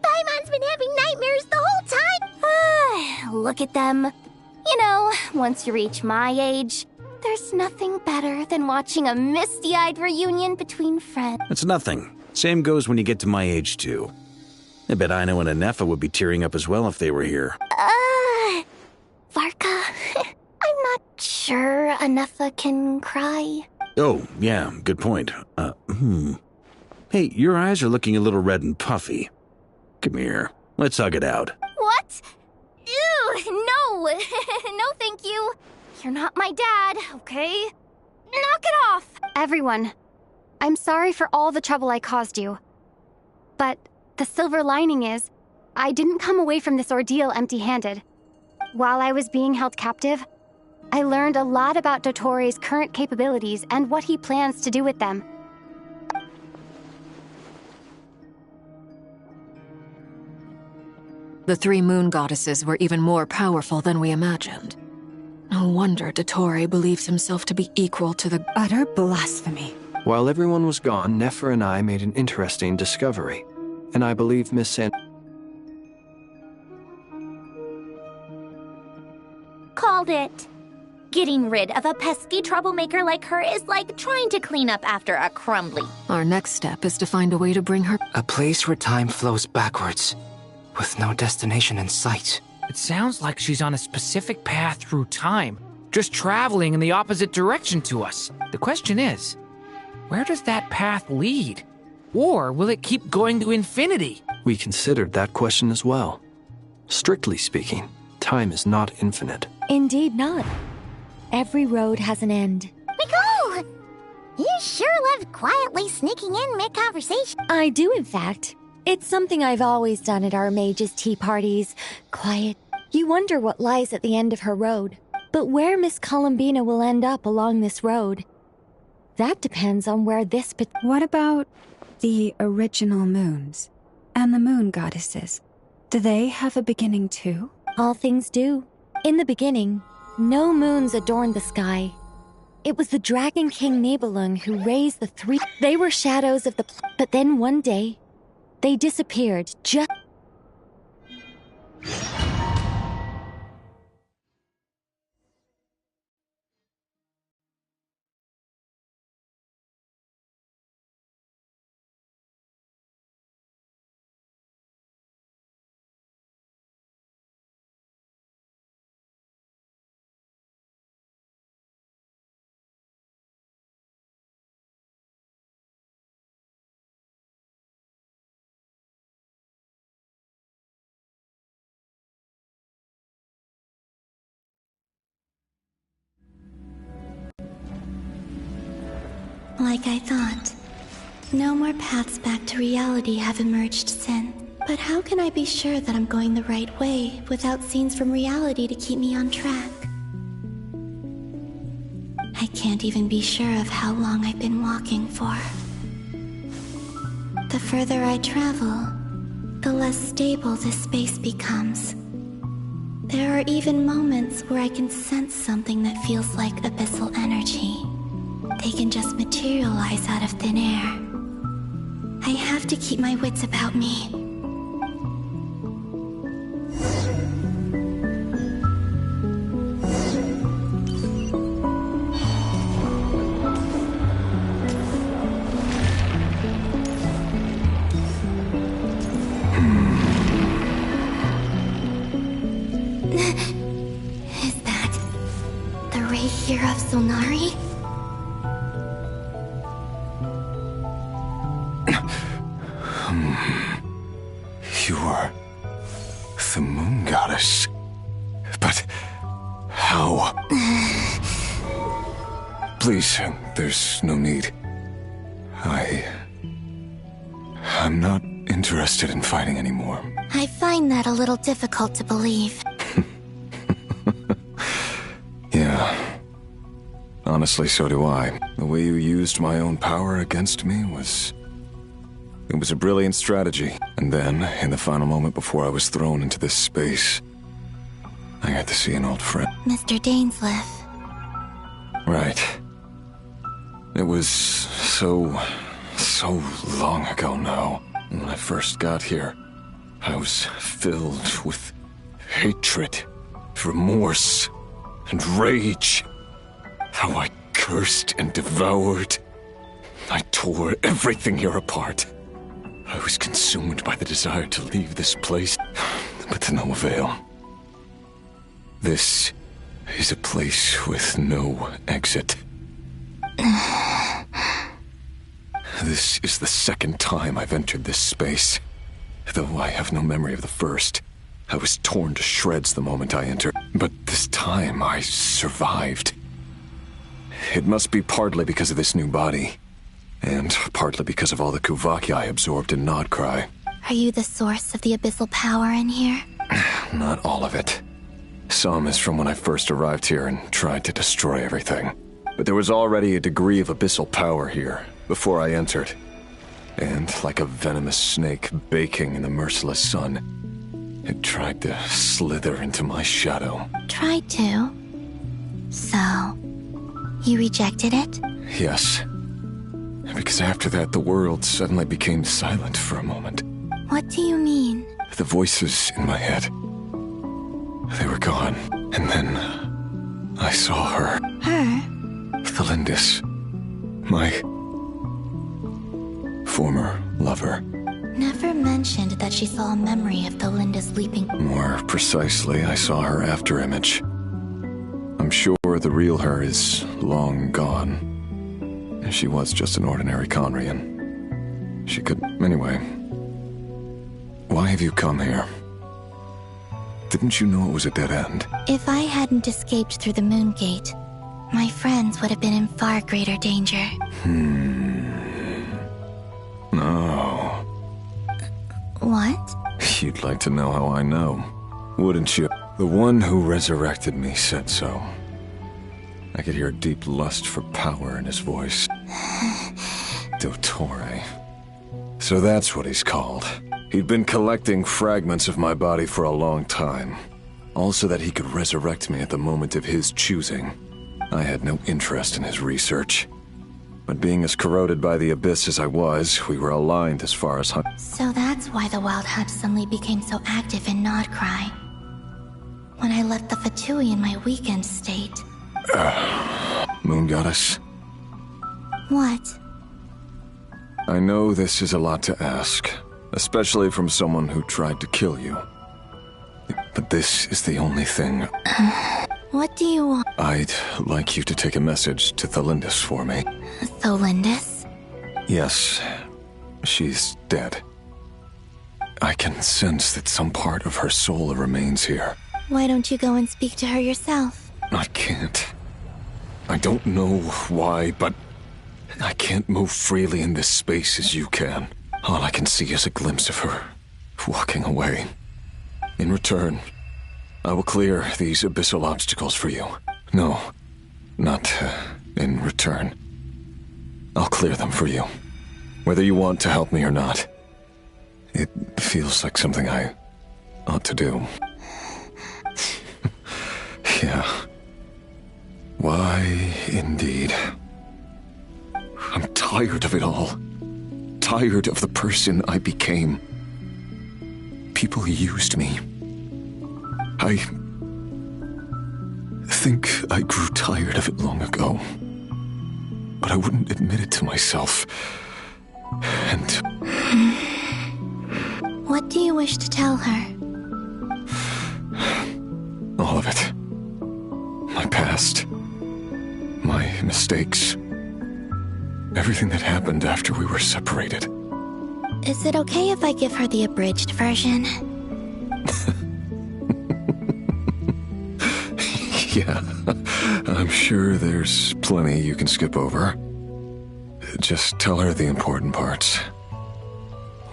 Paimon's been having nightmares the whole time!
Look at them. You know, once you reach my age, there's nothing better than watching a misty-eyed reunion between friends.
It's nothing. Same goes when you get to my age, too. I bet Aino and Anefa would be tearing up as well if they were here.
Varka, I'm not sure Anefa can cry.
Oh, yeah, good point. Hey, your eyes are looking a little red and puffy. Come here, let's hug it out.
What? Ew, no. No, thank you. You're not my dad, okay? Knock it off!
Everyone, I'm sorry for all the trouble I caused you. But the silver lining is, I didn't come away from this ordeal empty-handed. While I was being held captive, I learned a lot about Dottoro's current capabilities and what he plans to do with them.
The three moon goddesses were even more powerful than we imagined. No wonder Dottore believes himself to be equal to the
utter blasphemy.
While everyone was gone, Nefer and I made an interesting discovery. And I believe Miss San...
Called it. Getting rid of a pesky troublemaker like her is like trying to clean up after a crumbly.
Our next step is to find a way to bring her...
A place where time flows backwards, with no destination in sight.
It sounds like she's on a specific path through time, just traveling in the opposite direction to us. The question is, where does that path lead? Or will it keep going to infinity?
We considered that question as well. Strictly speaking, time is not infinite.
Indeed not. Every road has an end.
Nicole! You sure love quietly sneaking in mid-conversation.
I do, in fact. It's something I've always done at our mages' tea parties. Quiet. You wonder what lies at the end of her road. But where Miss Columbina will end up along this road, that depends on where this...
What about the original moons? And the moon goddesses? Do they have a beginning too?
All things do. In the beginning, no moons adorned the sky. It was the Dragon King Nibelung who raised the three... They were shadows of the... But then one day, they disappeared just...
Like I thought, No more paths back to reality have emerged since. But how can I be sure that I'm going the right way without scenes from reality to keep me on track? I can't even be sure of how long I've been walking for. The further I travel, the less stable this space becomes. There are even moments where I can sense something that feels like abyssal energy. They can just materialize out of thin air. I have to keep my wits about me. Is that the ray here of Sonari?
You're the moon goddess. But how? Please, there's no need. I'm not interested in fighting anymore.
I find that a little difficult to believe.
Yeah. Honestly, so do I. The way you used my own power against me was... It was a brilliant strategy. And then, in the final moment before I was thrown into this space, I got to see an old friend.
Mr. Dainsleif.
Right. It was so long ago now. When I first got here, I was filled with hatred, remorse, and rage. How I cursed and devoured. I tore everything here apart. I was consumed by the desire to leave this place, but to no avail. This is a place with no exit. This is the second time I've entered this space. Though I have no memory of the first. I was torn to shreds the moment I entered. But this time I survived. It must be partly because of this new body. And partly because of all the Kuvaki I absorbed in Nodcry.
Are you the source of the abyssal power in here?
Not all of it. Some is from when I first arrived here and tried to destroy everything. But there was already a degree of abyssal power here, before I entered. And like a venomous snake baking in the merciless sun, it tried to slither into my shadow.
Tried to? So, you rejected it?
Yes. Because after that, the world suddenly became silent for a moment.
What do you mean?
The voices in my head, they were gone. And then, I saw her.
Her?
Thalindis. My former lover.
Never mentioned that she saw a memory of Thalindis leaping.
More precisely, I saw her afterimage. I'm sure the real her is long gone. She was just an ordinary Conrian. She could... Anyway. Why have you come here? Didn't you know it was a dead end?
If I hadn't escaped through the Moon Gate, my friends would have been in far greater danger.
No.
What?
You'd like to know how I know, wouldn't you? The one who resurrected me said so. I could hear deep lust for power in his voice. Dottore. So that's what he's called. He'd been collecting fragments of my body for a long time. Also that he could resurrect me at the moment of his choosing. I had no interest in his research. But being as corroded by the abyss as I was, we were aligned as far as
So that's why the Wild Hunt suddenly became so active in Nodcry. When I left the Fatui in my weakened state.
Moon Goddess?
What?
I know this is a lot to ask, especially from someone who tried to kill you. But this is the only thing.
What do you want?
I'd like you to take a message to Thalindis for me.
Thalindis?
Yes, she's dead. I can sense that some part of her soul remains here.
Why don't you go and speak to her yourself?
I can't. I don't know why, but I can't move freely in this space as you can. All I can see is a glimpse of her, walking away. In return, I will clear these abyssal obstacles for you. No, not in return. I'll clear them for you. Whether you want to help me or not. It feels like something I ought to do. Yeah. Why, indeed. I'm tired of it all. Tired of the person I became. People used me. I think I grew tired of it long ago. But I wouldn't admit it to myself. And...
What do you wish to tell her?
all of it. My past. My mistakes. Everything that happened after we were separated.
Is it okay if I give her the abridged version?
Yeah, I'm sure there's plenty you can skip over. Just tell her the important parts.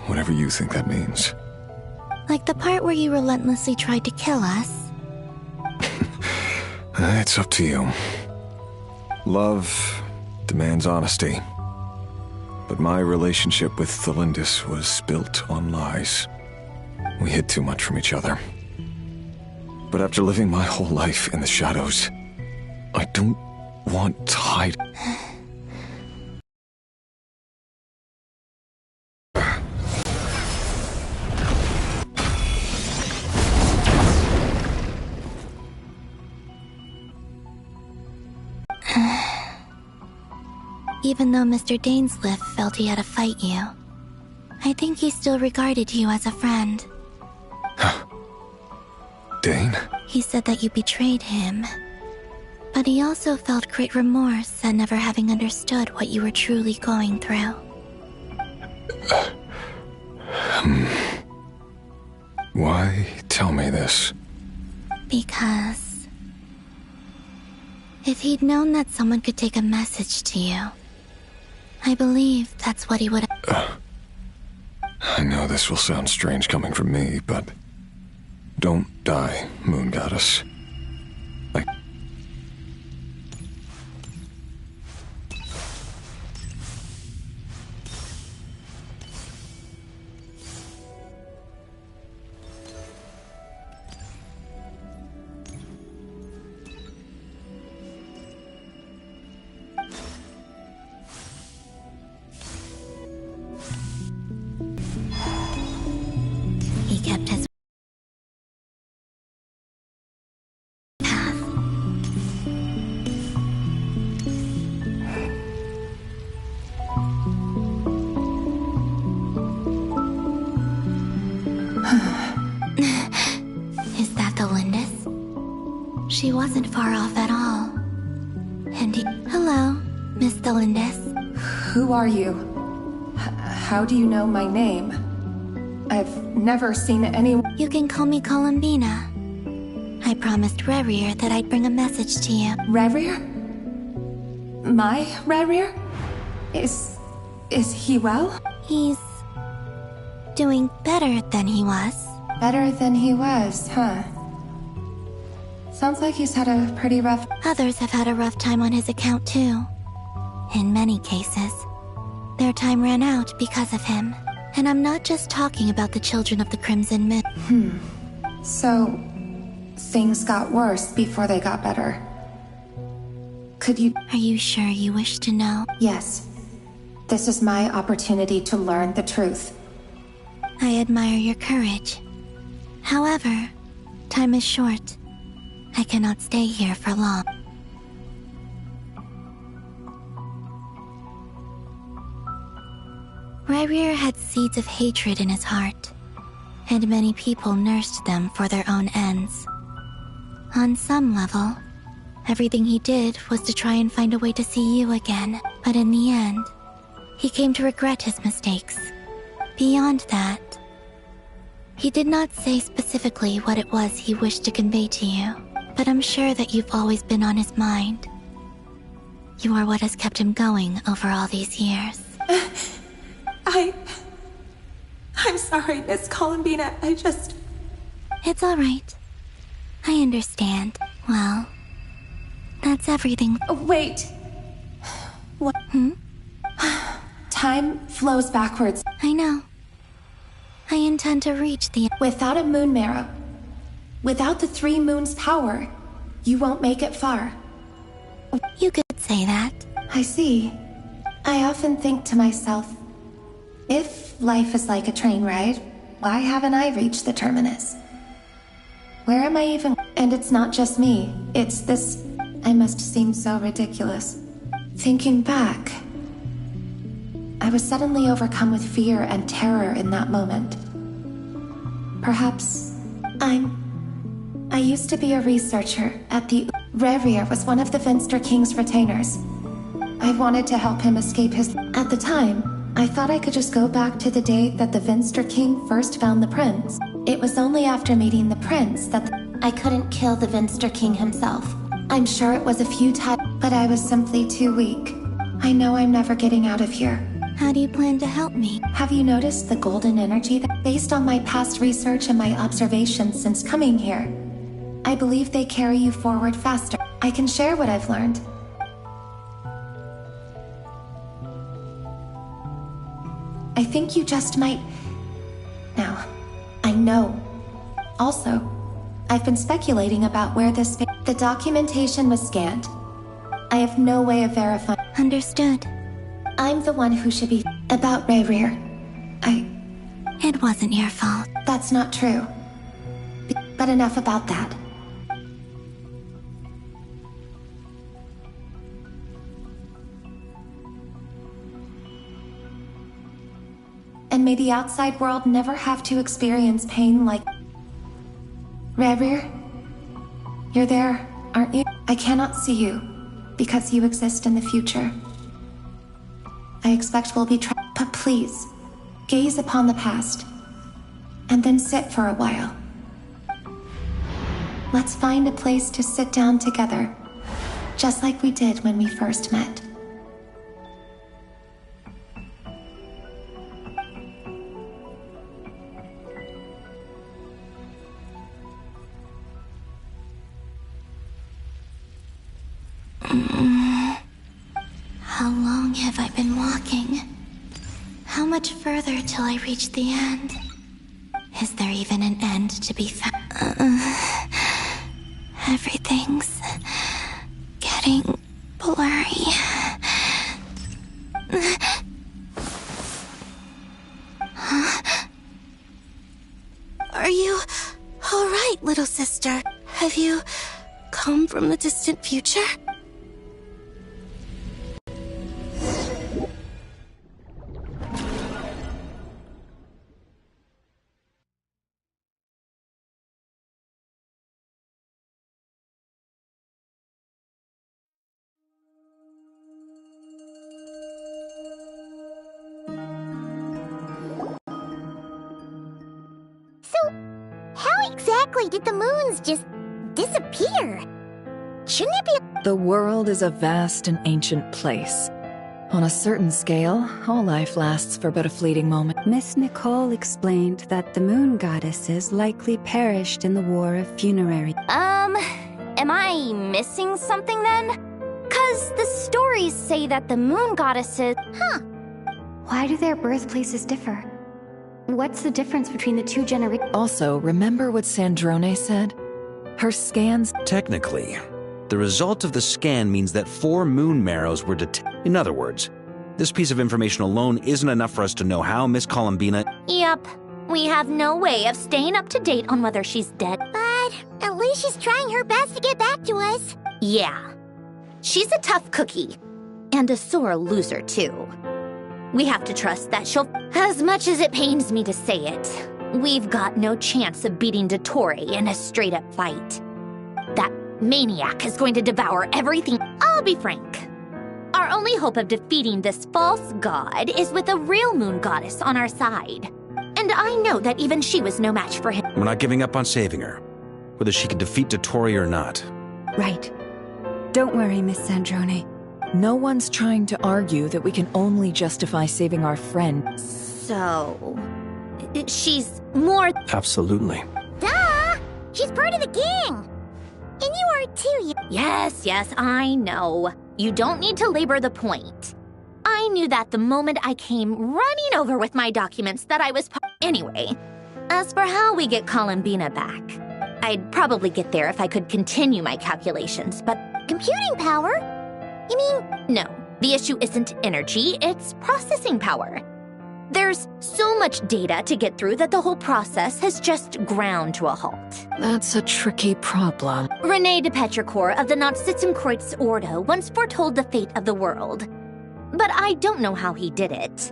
Whatever you think that means.
Like the part where you relentlessly tried to kill us?
It's up to you. Love demands honesty. But my relationship with Thelindis was built on lies. We hid too much from each other. But after living my whole life in the shadows, I don't want to hide.
Even though Mr. Dainsliff felt he had to fight you, I think he still regarded you as a friend.
Dane?
He said that you betrayed him, but he also felt great remorse at never having understood what you were truly going through.
Why tell me this?
Because if he'd known that someone could take a message to you, I believe that's what he would have.
I know this will sound strange coming from me, but don't die, Moon Goddess.
He kept his path. Is that Thelindis? She wasn't far off at all. And hello, Miss Thelindis.
Who are you? How do you know my name? I've never seen anyone.
You can call me Columbina. I promised Rerir that I'd bring a message to you.
Rerir? My Rerir? Is he well?
He's doing better than he was.
Better than he was, huh? Sounds like he's had a pretty rough...
Others have had a rough time on his account too. In many cases, their time ran out because of him. And I'm not just talking about the children of the Crimson Mist.
So, things got worse before they got better. Could you...
Are you sure you wish to know?
Yes. This is my opportunity to learn the truth.
I admire your courage. However, time is short. I cannot stay here for long. Rerir had seeds of hatred in his heart, and many people nursed them for their own ends. On some level, everything he did was to try and find a way to see you again, but in the end, he came to regret his mistakes. Beyond that, he did not say specifically what it was he wished to convey to you, but I'm sure that you've always been on his mind. You are what has kept him going over all these years.
I'm sorry, Miss Columbina.
It's all right. I understand. Well, that's everything.
Wait. What? Time flows backwards.
I know. I intend to reach the...
Without a moon marrow, without the 3 moons' power, you won't make it far.
You could say that.
I see. I often think to myself, if life is like a train ride, why haven't I reached the terminus? Where am I even? And it's not just me. It's this... I must seem so ridiculous. Thinking back, I was suddenly overcome with fear and terror in that moment. Perhaps I used to be a researcher at the... Revier was one of the Finster King's retainers. I wanted to help him escape his... At the time, I thought I could just go back to the day that the Finster King first found the prince. It was only after meeting the prince that I couldn't kill the Finster King himself. I'm sure it was a few times, but I was simply too weak. I know I'm never getting out of here.
How do you plan to help me?
Have you noticed the golden energy that, based on my past research and my observations since coming here, I believe they carry you forward faster. I can share what I've learned. I think you just might... Now, I know. Also, I've been speculating about where this... The documentation was scanned. I have no way of verifying...
Understood.
I'm the one who should be... About Revier.
It wasn't your fault.
That's not true. But enough about that. And may the outside world never have to experience pain like... Revier? You're there, aren't you? I cannot see you, because you exist in the future. I expect we'll be but please, gaze upon the past, and then sit for a while. Let's find a place to sit down together, just like we did when we first met.
How long have I been walking? How much further till I reach the end? Is there even an end to be found? Everything's getting blurry. Huh? Are you all right, little sister? Have you come from the distant future?
How exactly did the moons just disappear? Shouldn't it be...
The world is a vast and ancient place. On a certain scale, all life lasts for but a fleeting moment.
Miss Nicole explained that the moon goddesses likely perished in the War of Funerary.
Am I missing something then? 'Cause the stories say that the moon goddesses...
Why do their birthplaces differ? What's the difference between the two generations?
Also, remember what Sandrone said? Her scans...
Technically, the result of the scan means that 4 moon marrows were detected. In other words, this piece of information alone isn't enough for us to know how Miss Columbina...
Yep. We have no way of staying up to date on whether she's dead.
But at least she's trying her best to get back to us.
Yeah. She's a tough cookie. And a sore loser, too. We have to trust that she'll... As much as it pains me to say it, we've got no chance of beating Dottore in a straight-up fight. That maniac is going to devour everything. I'll be frank. Our only hope of defeating this false god is with a real moon goddess on our side. And I know that even she was no match for him.
We're not giving up on saving her, whether she can defeat Dottore or not.
Right. Don't worry, Miss Sandrone. No one's trying to argue that we can only justify saving our friend.
So... she's more...
Absolutely.
Duh! She's part of the gang! And you are too,
Yes, I know. You don't need to labor the point. I knew that the moment I came running over with my documents that I was Anyway, as for how we get Columbina back, I'd probably get there if I could continue my calculations, but...
Computing power? You mean...
No, the issue isn't energy, it's processing power. There's so much data to get through that the whole process has just ground to a halt.
That's a tricky problem.
René de Petrichor of the Nazissenkreuz Ordo once foretold the fate of the world. But I don't know how he did it.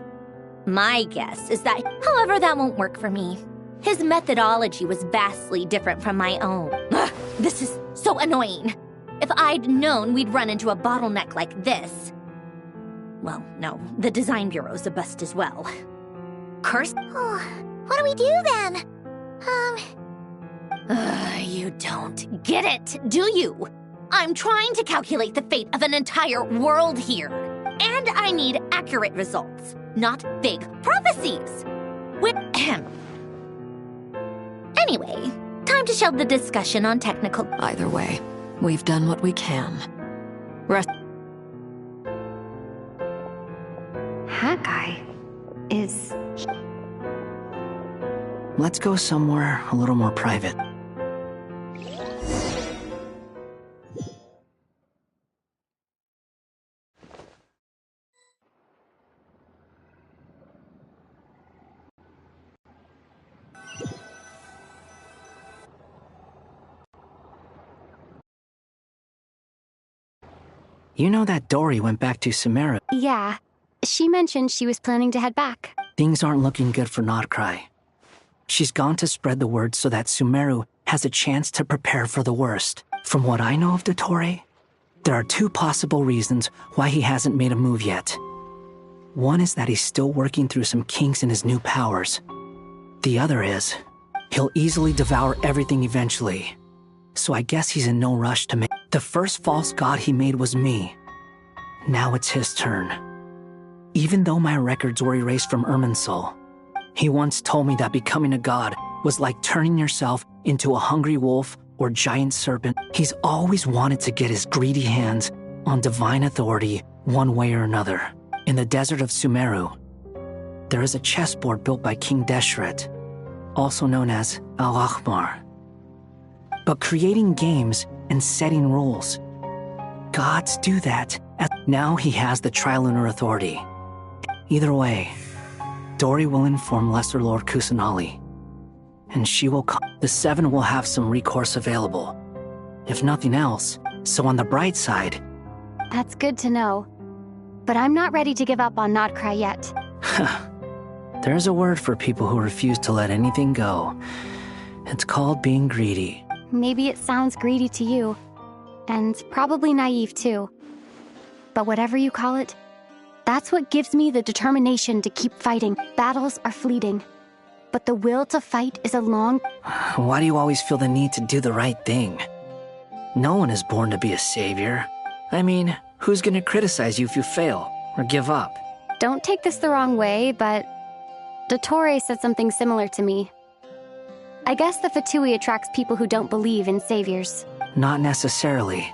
My guess is that, however, that won't work for me. His methodology was vastly different from my own. Ugh, this is so annoying. If I'd known we'd run into a bottleneck like this... Well, no, the design bureau's a bust as well. Curse?
Oh, what do we do then?
You don't get it, do you? I'm trying to calculate the fate of an entire world here. And I need accurate results, not vague prophecies. Anyway, time to shelve the discussion on technical...
Either way, we've done what we can.
That guy is...
Let's go somewhere a little more private. You know that Dory went back to Sumeru.
Yeah. She mentioned she was planning to head back.
Things aren't looking good for Notcry. She's gone to spread the word so that Sumeru has a chance to prepare for the worst. From what I know of Dottore, there are two possible reasons why he hasn't made a move yet. One is that he's still working through some kinks in his new powers. The other is, he'll easily devour everything eventually. So I guess he's in no rush to make... The first false god he made was me. Now it's his turn. Even though my records were erased from Irminsul, he once told me that becoming a god was like turning yourself into a hungry wolf or giant serpent. He's always wanted to get his greedy hands on divine authority one way or another. In the desert of Sumeru, there is a chessboard built by King Deshret, also known as Al-Ahmar. But creating games and setting rules, gods do that. Now he has the Trilunar Authority. Either way, Dory will inform Lesser Lord Kusanali, and she will come. The Seven will have some recourse available, if nothing else. So on the bright side...
That's good to know. But I'm not ready to give up on Notcry yet.
There's a word for people who refuse to let anything go. It's called being greedy.
Maybe it sounds greedy to you, and probably naive too. But whatever you call it, that's what gives me the determination to keep fighting. Battles are fleeting, but the will to fight is a long...
Why do you always feel the need to do the right thing? No one is born to be a savior. I mean, who's gonna criticize you if you fail, or give up?
Don't take this the wrong way, but... Dottore said something similar to me. I guess the Fatui attracts people who don't believe in saviors.
Not necessarily.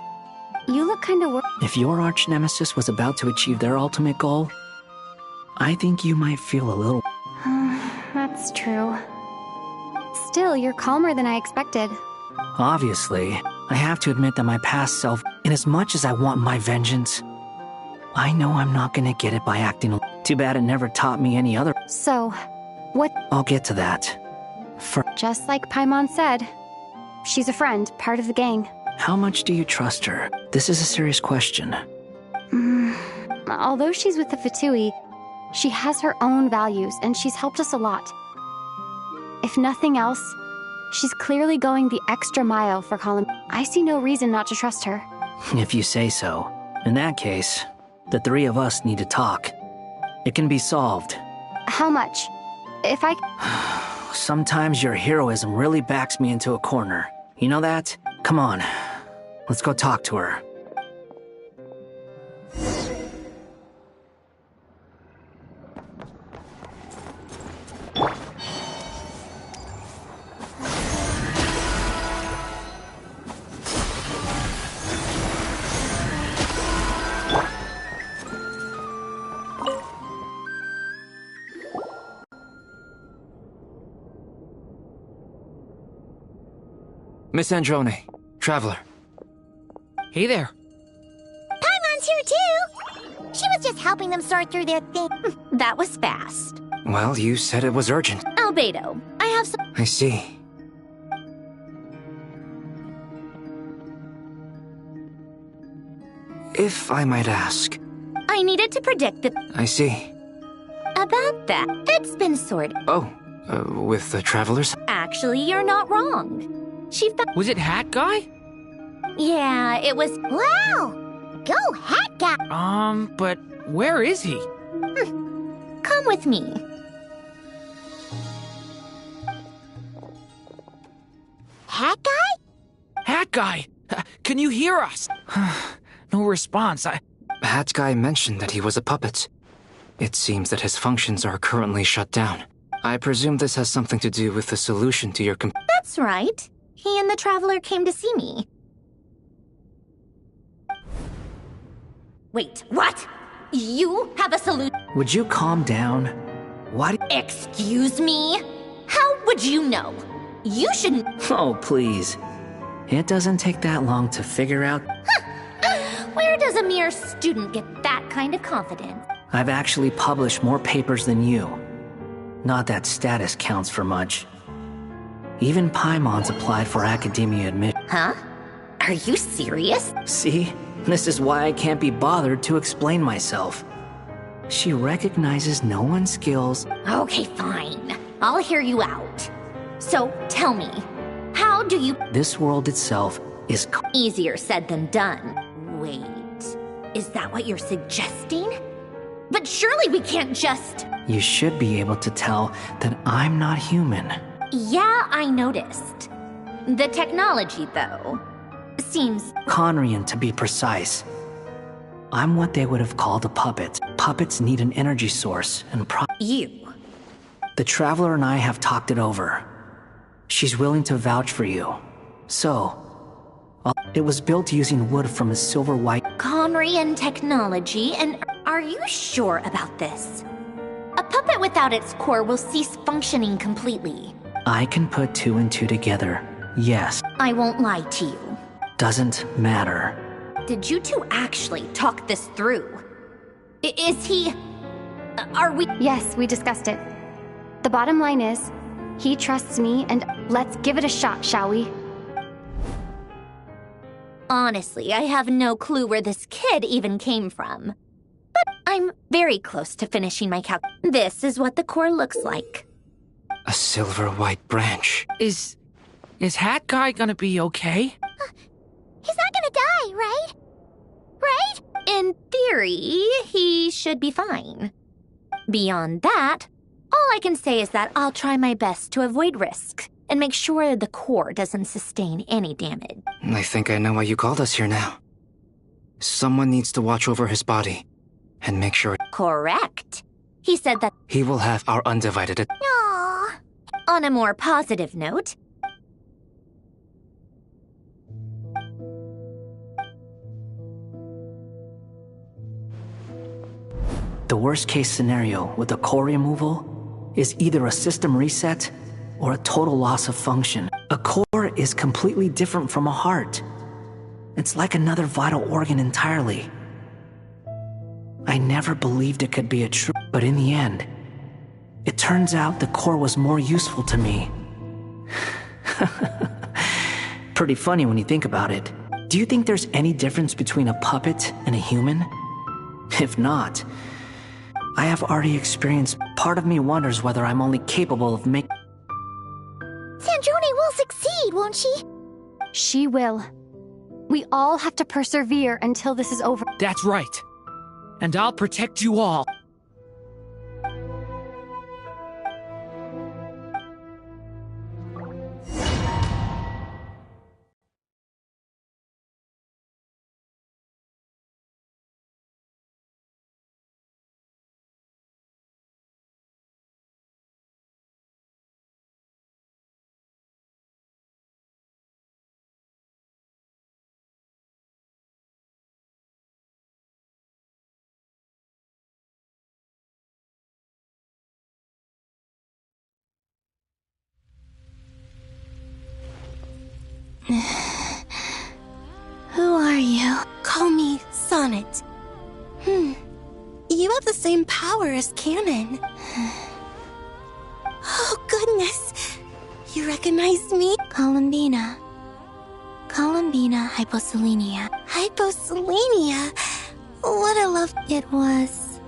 You look kinda
If your arch-nemesis was about to achieve their ultimate goal, I think you might feel a little...
That's true. Still, you're calmer than I expected.
Obviously, I have to admit that my past self, inasmuch as I want my vengeance, I know I'm not gonna get it by acting... Too bad it never taught me any other...
So, what...
I'll get to that.
Just like Paimon said, she's a friend, part of the gang.
How much do you trust her? This is a serious question.
Although she's with the Fatui, she has her own values, and she's helped us a lot. If nothing else, she's clearly going the extra mile for Colin. I see no reason not to trust her.
If you say so. In that case, the three of us need to talk. It can be solved.
How much? If I...
Sometimes your heroism really backs me into a corner. You know that? Come on. Let's go talk to her.
Miss Androne, Traveler.
Hey there.
Paimon's here too! She was just helping them sort through their thing.
That was fast.
Well, you said it was urgent.
Albedo, I have some...
I see. If I might ask.
I needed to predict that...
I see.
About that, it's been sorted.
Oh, with the Travelers?
Actually, you're not wrong. She found...
Was it Hat Guy?
Yeah, it was...
Wow! Go Hat Guy!
But where is he?
Come with me.
Hat Guy?
Hat Guy! Can you hear us? No response.
Hat Guy mentioned that he was a puppet. It seems that his functions are currently shut down. I presume this has something to do with the solution to your
That's right. He and the Traveler came to see me. Wait, what? You have a solution?
Would you calm down? Why?
Excuse me? How would you know? You shouldn't...
Oh, please. It doesn't take that long to figure out.
Where does a mere student get that kind of confidence?
I've actually published more papers than you. Not that status counts for much. Even Paimon's applied for academia admission.
Huh? Are you serious?
See? This is why I can't be bothered to explain myself. She recognizes no one's skills.
Okay, fine. I'll hear you out. So, tell me, how do you...
This world itself is...
Easier said than done. Wait, is that what you're suggesting? But surely we can't just...
You should be able to tell that I'm not human.
Yeah, I noticed. The technology, though, seems...
Conrian, to be precise. I'm what they would have called a puppet. Puppets need an energy source, and
You.
The Traveler and I have talked it over. She's willing to vouch for you. So, it was built using wood from a silver white...
Conrian technology, and are you sure about this? A puppet without its core will cease functioning completely.
I can put two and two together, yes.
I won't lie to you.
Doesn't matter.
Did you two actually talk this through? Is he... Are we...
Yes, we discussed it. The bottom line is, he trusts me, and let's give it a shot, shall we?
Honestly, I have no clue where this kid even came from. But I'm very close to finishing my calc. This is what the core looks like.
A silver white branch.
Is Hat Guy gonna be okay?
He's not gonna die, right? Right?
In theory, he should be fine. Beyond that, all I can say is that I'll try my best to avoid risk and make sure the core doesn't sustain any damage.
I think I know why you called us here now. Someone needs to watch over his body and make sure...
Correct. He said that...
He will have our undivided...
Aww. On a more positive note...
The worst case scenario with the core removal is either a system reset or a total loss of function. A core is completely different from a heart. It's like another vital organ entirely. I never believed it could be a true, but in the end, it turns out the core was more useful to me. Pretty funny when you think about it. Do you think there's any difference between a puppet and a human? If not, I have already experienced. Part of me wonders whether I'm only capable of making...
Sandrone will succeed, won't she?
She will. We all have to persevere until this is over.
That's right. And I'll protect you all.
Who are you? Call me Sonnet. You have the same power as Canon. Oh, goodness. You recognize me?
Columbina. Columbina hyposelenia.
Hyposelenia? What a love.
It was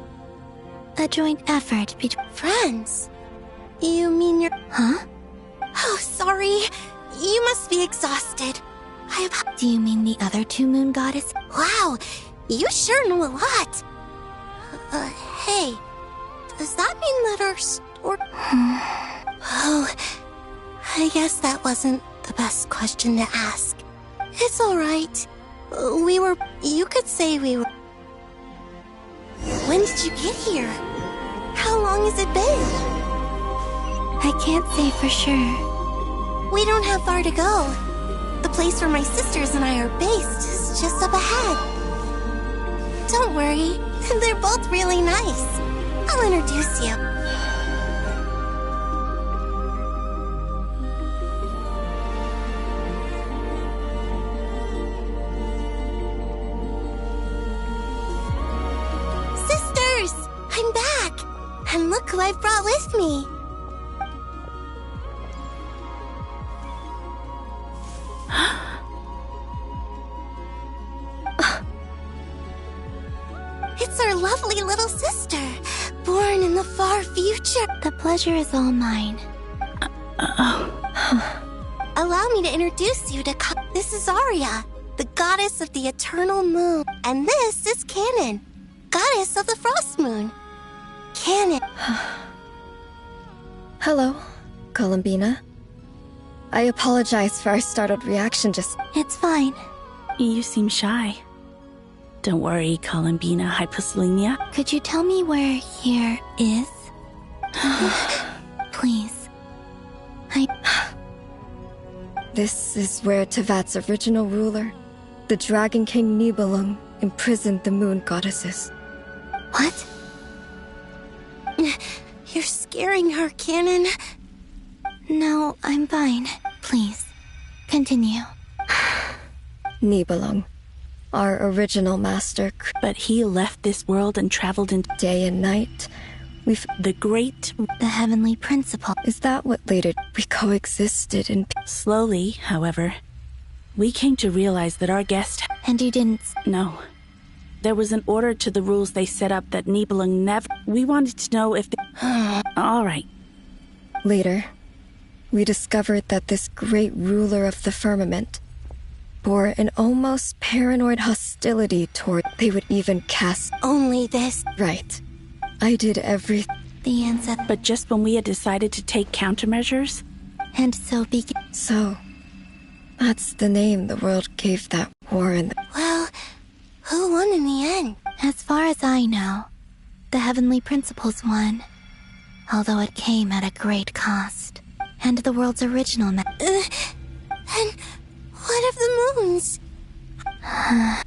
a joint effort between
friends. You mean you're...
Huh?
Oh, sorry. You must be exhausted.
Do you mean the other two moon goddess?
Wow, you sure know a lot. Hey, does that mean that our story... Oh, I guess that wasn't the best question to ask. It's alright. You could say we were... When did you get here? How long has it been?
I can't say for sure.
We don't have far to go. The place where my sisters and I are based is just up ahead. Don't worry, they're both really nice. I'll introduce you. Sisters! I'm back! And look who I've brought with me. It's our lovely little sister, born in the far future.
The pleasure is all mine.
Allow me to introduce you to This is Arya, the goddess of the eternal moon. And this is Canon, goddess of the frost moon. Canon.
Hello, Columbina. I apologize for our startled reaction just...
It's fine.
You seem shy. Don't worry, Columbina hyposelenia.
Could you tell me where here is? Please.
This is where Tevat's original ruler, the Dragon King Nibelung, imprisoned the moon goddesses.
What? You're scaring her, Canon.
No, I'm fine. Please, continue.
Nibelung, our original master.
But he left this world and traveled in
day and night.
The
heavenly principle.
Is that what later we coexisted in...
Slowly, however, we came to realize that our guest...
And you didn't...
No. There was an order to the rules they set up that Nibelung never... We wanted to know if they... All right.
Later, we discovered that this great ruler of the firmament bore an almost paranoid hostility toward... They would even cast...
Only this...
Right. I did everything.
The answer...
But just when we had decided to take countermeasures...
And so began...
So, that's the name the world gave that war and...
Well, who won in the end?
As far as I know, the heavenly principles won. Although it came at a great cost. And the world's original
and what of the moons?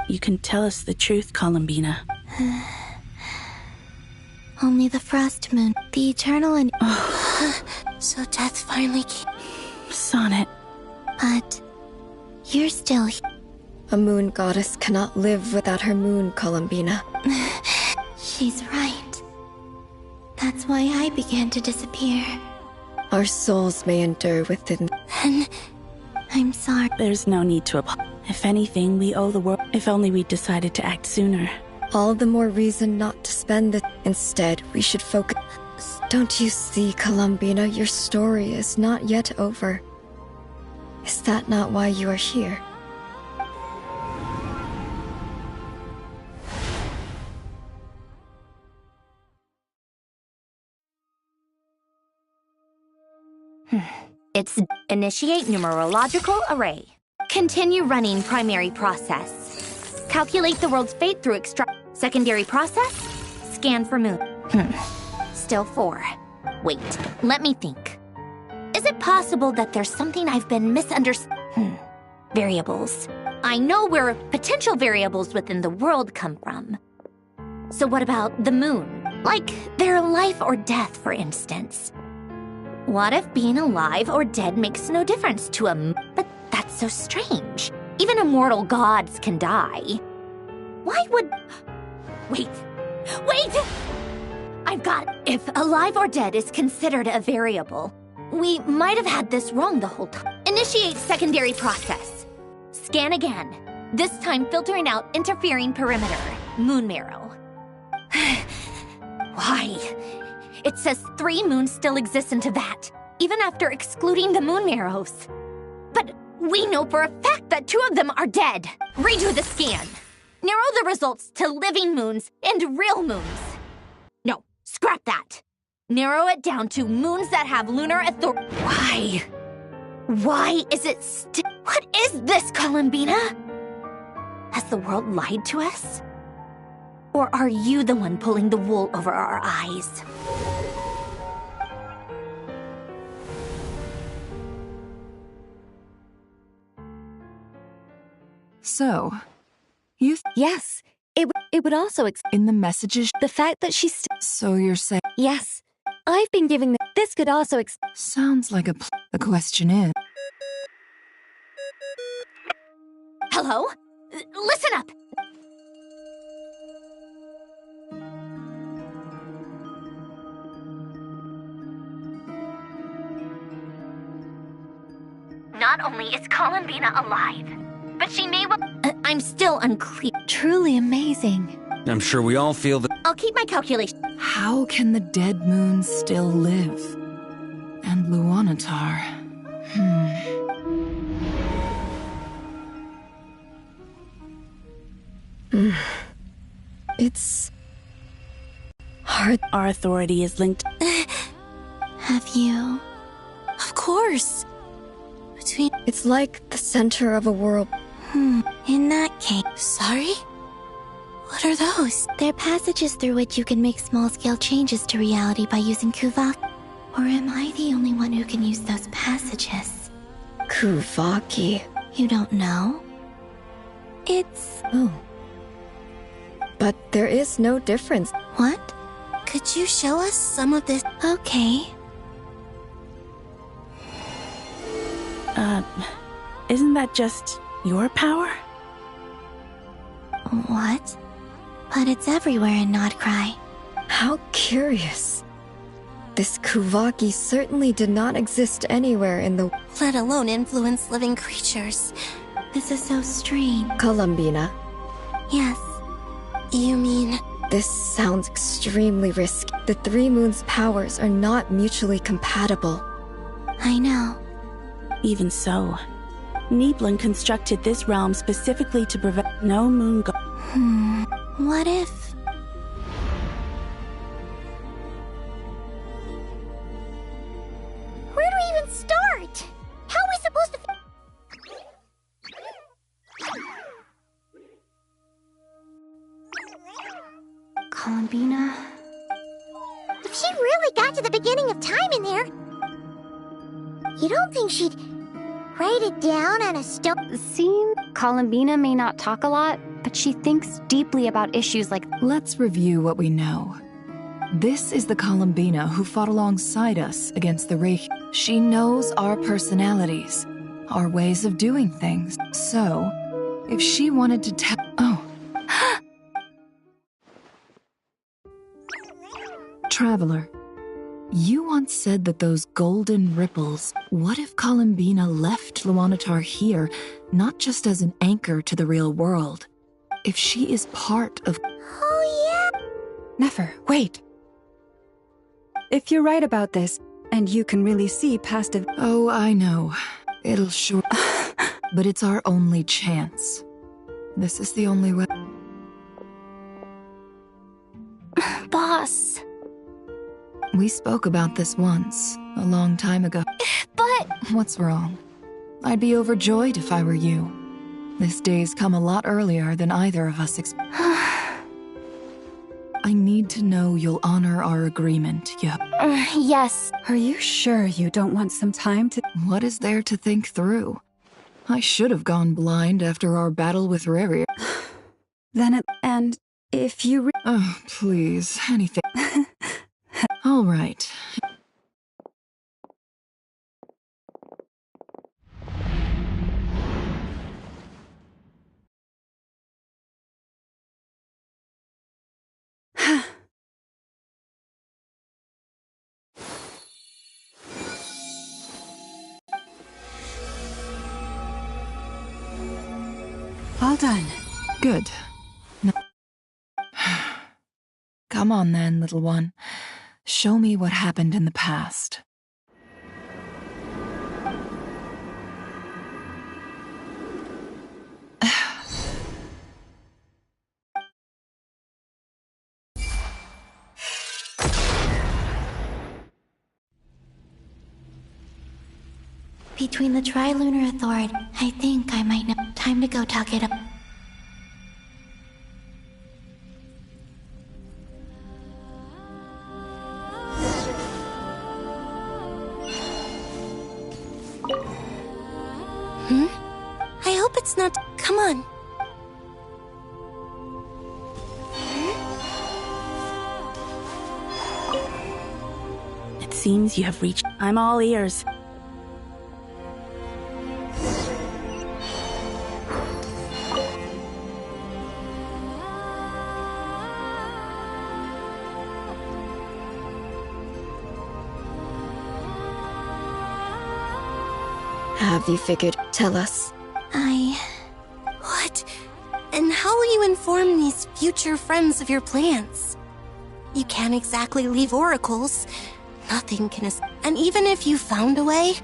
You can tell us the truth, Columbina.
Only the frost moon, the eternal and...
So death finally came.
Sonnet.
But you're still here.
A moon goddess cannot live without her moon, Columbina.
She's right. That's why I began to disappear.
Our souls may endure within...
Then... I'm sorry.
There's no need to apologize. If anything, we owe the world... If only we decided to act sooner.
All the more reason not to spend it. Instead, we should focus... Don't you see, Columbina, your story is not yet over. Is that not why you are here?
It's initiate numerological array. Continue running primary process. Calculate the world's fate through secondary process. Scan for moon. Still 4. Wait, let me think. Is it possible that there's something I've been misunderstanding? Variables. I know where potential variables within the world come from. So what about the moon? Like their life or death, for instance. What if being alive or dead makes no difference to a moon? But That's so strange. Even immortal gods can die. Why would... Wait! I've got it. If alive or dead is considered a variable, we might have had this wrong the whole time. Initiate secondary process. Scan again. This time filtering out interfering perimeter. Moon marrow. Why? It says 3 moons still exist in Teyvat, even after excluding the moon marrows. But we know for a fact that 2 of them are dead. Redo the scan. Narrow the results to living moons and real moons. No, scrap that. Narrow it down to moons that have lunar authority. Why? Why is it What is this, Columbina? Has the world lied to us? Or are you the one pulling the wool over our eyes?
So,
Yes, it would also
in the messages,
the fact that she's
so you're saying...
Yes, I've been giving this could also
Sounds like the question is...
Hello? Listen up! Not only is Columbina alive, but she may well... I'm still unclear.
Truly amazing.
I'm sure we all feel that...
I'll keep my calculation.
How can the dead moons still live? And Luanatar...
It's... hard.
Our authority is linked.
Have you? Of course.
It's like the center of a world.
In that case... Sorry? What are those? They're passages through which you can make small-scale changes to reality by using Kuvaki. Or am I the only one who can use those passages?
Kuvaki.
You don't know? It's...
Oh. But there is no difference.
What? Could you show us some of this? Okay.
Isn't that just your power?
What? But it's everywhere in Nodcry.
How curious. This Kuvaki certainly did not exist anywhere in the...
Let alone influence living creatures. This is so strange.
Columbina.
Yes. You mean...
This sounds extremely risky. The 3 moons' powers are not mutually compatible.
I know.
Even so, Nibelung constructed this realm specifically to prevent no moon god.
What if...
Where do we even start? How are we supposed to...
Columbina...
If she really got to the beginning of time in there, you don't think she'd write it down on a stone?
See, Columbina may not talk a lot, but she thinks deeply about issues like...
Let's review what we know. This is the Columbina who fought alongside us against the Reich. She knows our personalities, our ways of doing things. So, if she wanted to tell... Oh. Traveler, you once said that those golden ripples... What if Columbina left Luanatar here, not just as an anchor to the real world? If she is part of...
Oh, yeah.
Nefer, wait. If you're right about this, and you can really see past it...
Oh, I know. It'll sure... But it's our only chance. This is the only way...
Boss.
We spoke about this once, a long time ago.
But...
What's wrong? I'd be overjoyed if I were you. This day's come a lot earlier than either of us expected. I need to know you'll honor our agreement,
Yes.
Are you sure you don't want some time to...
What is there to think through? I should have gone blind after our battle with Rerir.
And if you...
Oh, please, anything. All right.
done.
Good. No. Come on then, little one. Show me what happened in the past.
Between the Tri-Lunar Authority, I think I might know. Time to go talk it up.
I hope it's not. Come on.
It seems you have reached. I'm all ears.
Have you figured? Tell us.
What? And how will you inform these future friends of your plans? You can't exactly leave oracles. Nothing can and even if you found a way,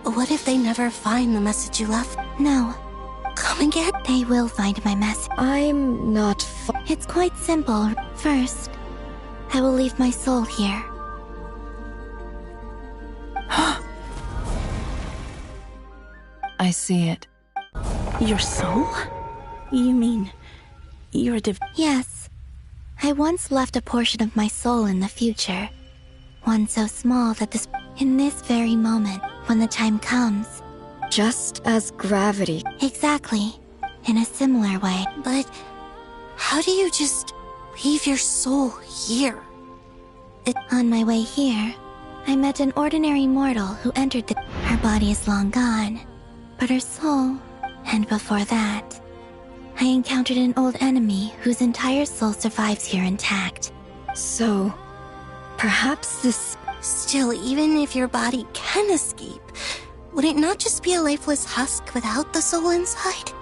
what if they never find the message you left?
No.
Come again?
They will find my message.
I'm not
It's quite simple. First, I will leave my soul here.
I see it.
Your soul? You mean you're a
Yes. I once left a portion of my soul in the future. One so small that in this very moment, when the time comes.
Just as gravity.
Exactly. In a similar way.
But how do you just leave your soul here?
On my way here, I met an ordinary mortal who entered Her body is long gone, but her soul, and before that, I encountered an old enemy whose entire soul survives here intact.
So, perhaps this...
Still, even if your body can escape, would it not just be a lifeless husk without the soul inside?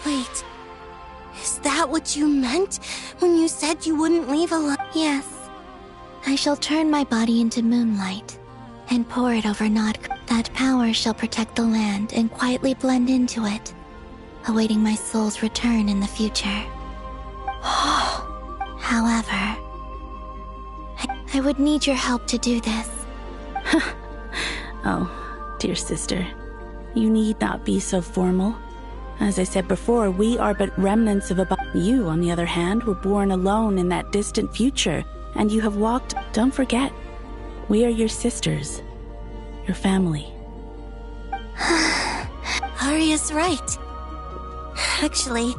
Wait, is that what you meant when you said you wouldn't leave alive?
Yes. I shall turn my body into moonlight and pour it over Nod. That power shall protect the land and quietly blend into it, awaiting my soul's return in the future. However, I would need your help to do this.
Oh, dear sister, you need not be so formal. As I said before, we are but remnants of a You, on the other hand, were born alone in that distant future, and you have walked. Don't forget, we are your sisters, your family.
Arya's right. Actually,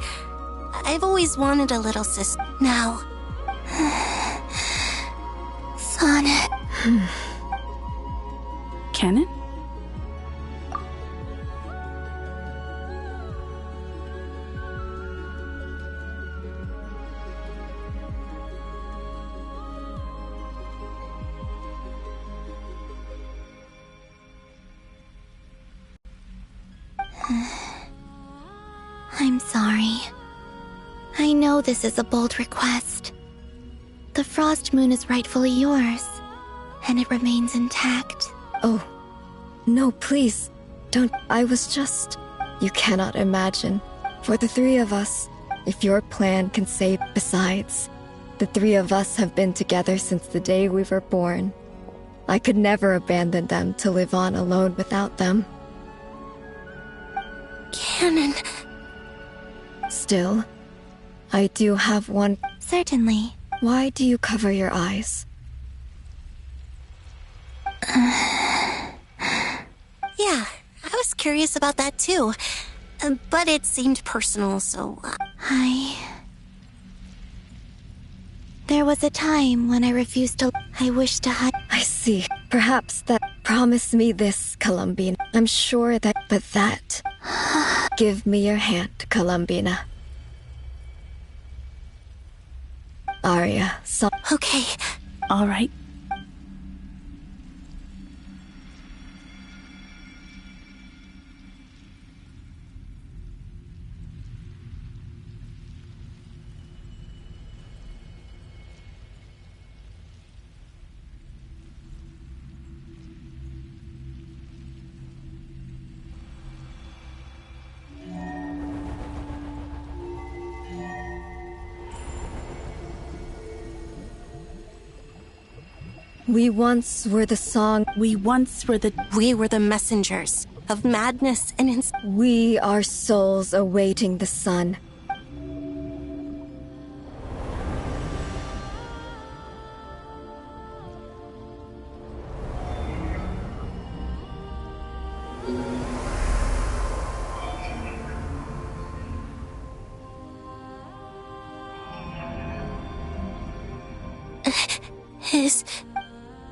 I've always wanted a little sister. Now.
Sonnet.
Canon?
I'm sorry. I know this is a bold request. The Frost Moon is rightfully yours, and it remains intact.
Oh, no, please, don't. I was just... You cannot imagine. For the three of us, if your plan can save... Besides, the three of us have been together since the day we were born. I could never abandon them to live on alone without them.
Canon.
Still, I do have one...
Certainly.
Why do you cover your eyes?
Yeah, I was curious about that too. But it seemed personal, so...
There was a time when I refused to... I wished to hide...
I see. Perhaps that... Promise me this, Columbina. I'm sure that... But that... Give me your hand, Columbina. Arya,
Okay.
All right.
We once were the song.
We were the messengers of madness and
We are souls awaiting the sun.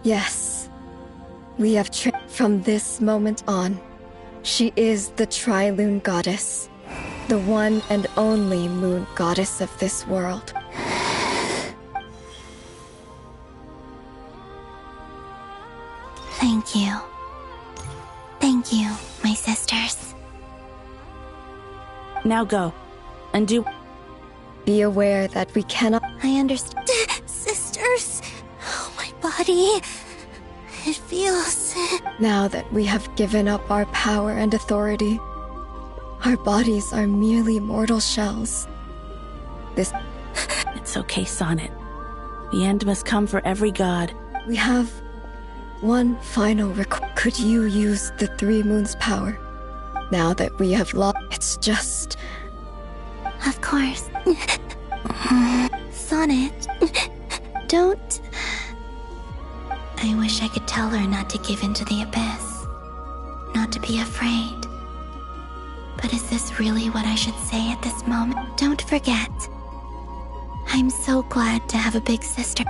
Yes. We have from this moment on. She is the Tri-Lune Goddess. The one and only moon goddess of this world.
Thank you. Thank you, my sisters.
Now go. And do...
Be aware that we cannot...
I understand.
Sisters! Oh, my body... It feels...
Now that we have given up our power and authority, our bodies are merely mortal shells. This...
It's okay, Sonnet. The end must come for every god.
We have one final request. Could you use the Three Moons' power? Now that we have lost... It's just...
Of course. Sonnet, don't... I wish I could tell her not to give in to the abyss. Not to be afraid. But is this really what I should say at this moment? Don't forget. I'm so glad to have a big sister.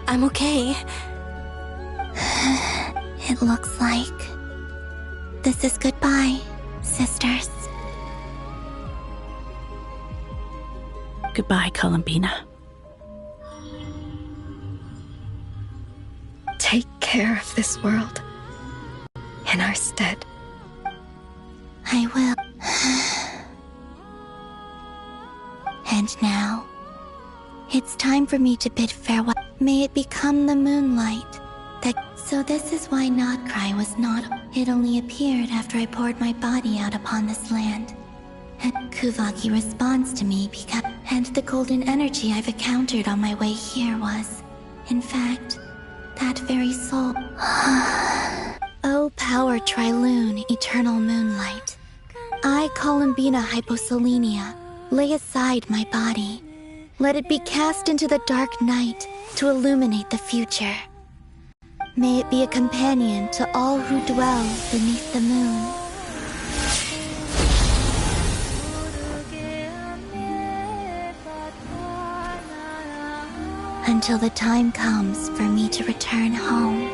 I'm okay.
It looks like this is goodbye, sisters.
Goodbye, Columbina.
Take care of this world. In our stead.
I will. And now, it's time for me to bid farewell. May it become the moonlight that... So this is why Notcry was not... It only appeared after I poured my body out upon this land. And Kuvaki responds to me because... And the golden energy I've encountered on my way here was, in fact, that very soul. O power Tri-Lune, eternal moonlight. I, Columbina Hyposelenia, lay aside my body. Let it be cast into the dark night to illuminate the future. May it be a companion to all who dwell beneath the moon. Until the time comes for me to return home.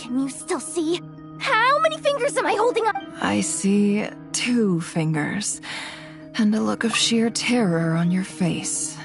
Can you still see? How many fingers am I holding up?
I see 2 fingers, and a look of sheer terror on your face.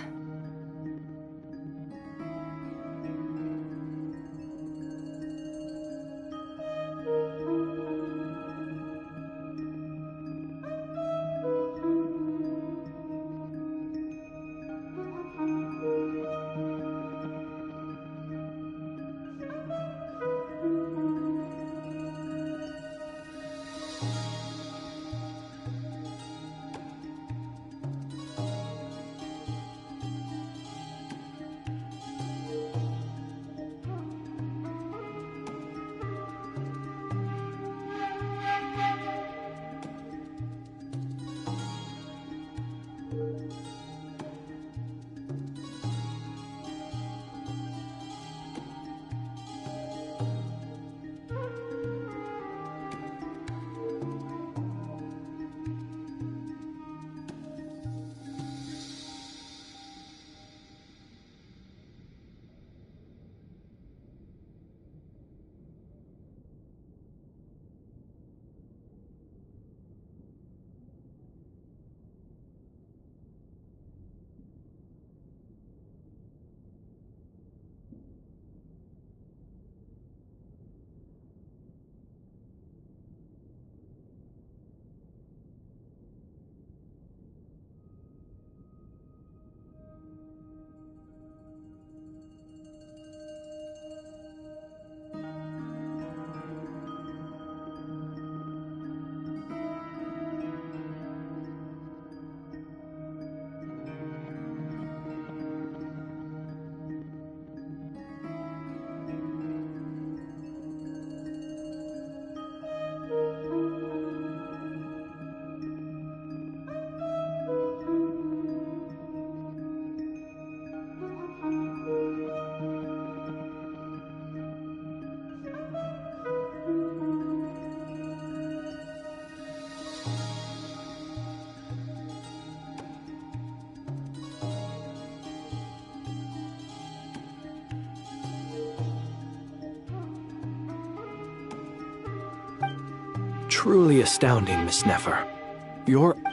Truly astounding, Miss Nefer.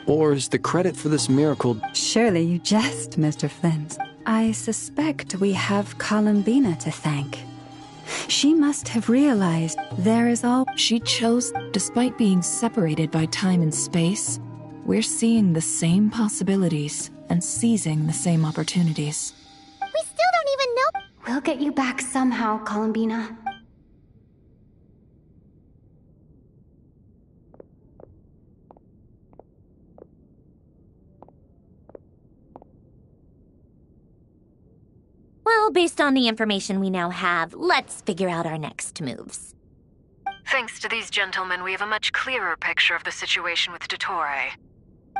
Or is the credit for this miracle...
Surely you jest, Mr. Flint. I suspect we have Columbina to thank. She must have realized there is all...
She chose, despite being separated by time and space, we're seeing the same possibilities and seizing the same opportunities.
We still don't even know...
We'll get you back somehow, Columbina.
Well, based on the information we now have, let's figure out our next moves.
Thanks to these gentlemen, we have a much clearer picture of the situation with Dottore.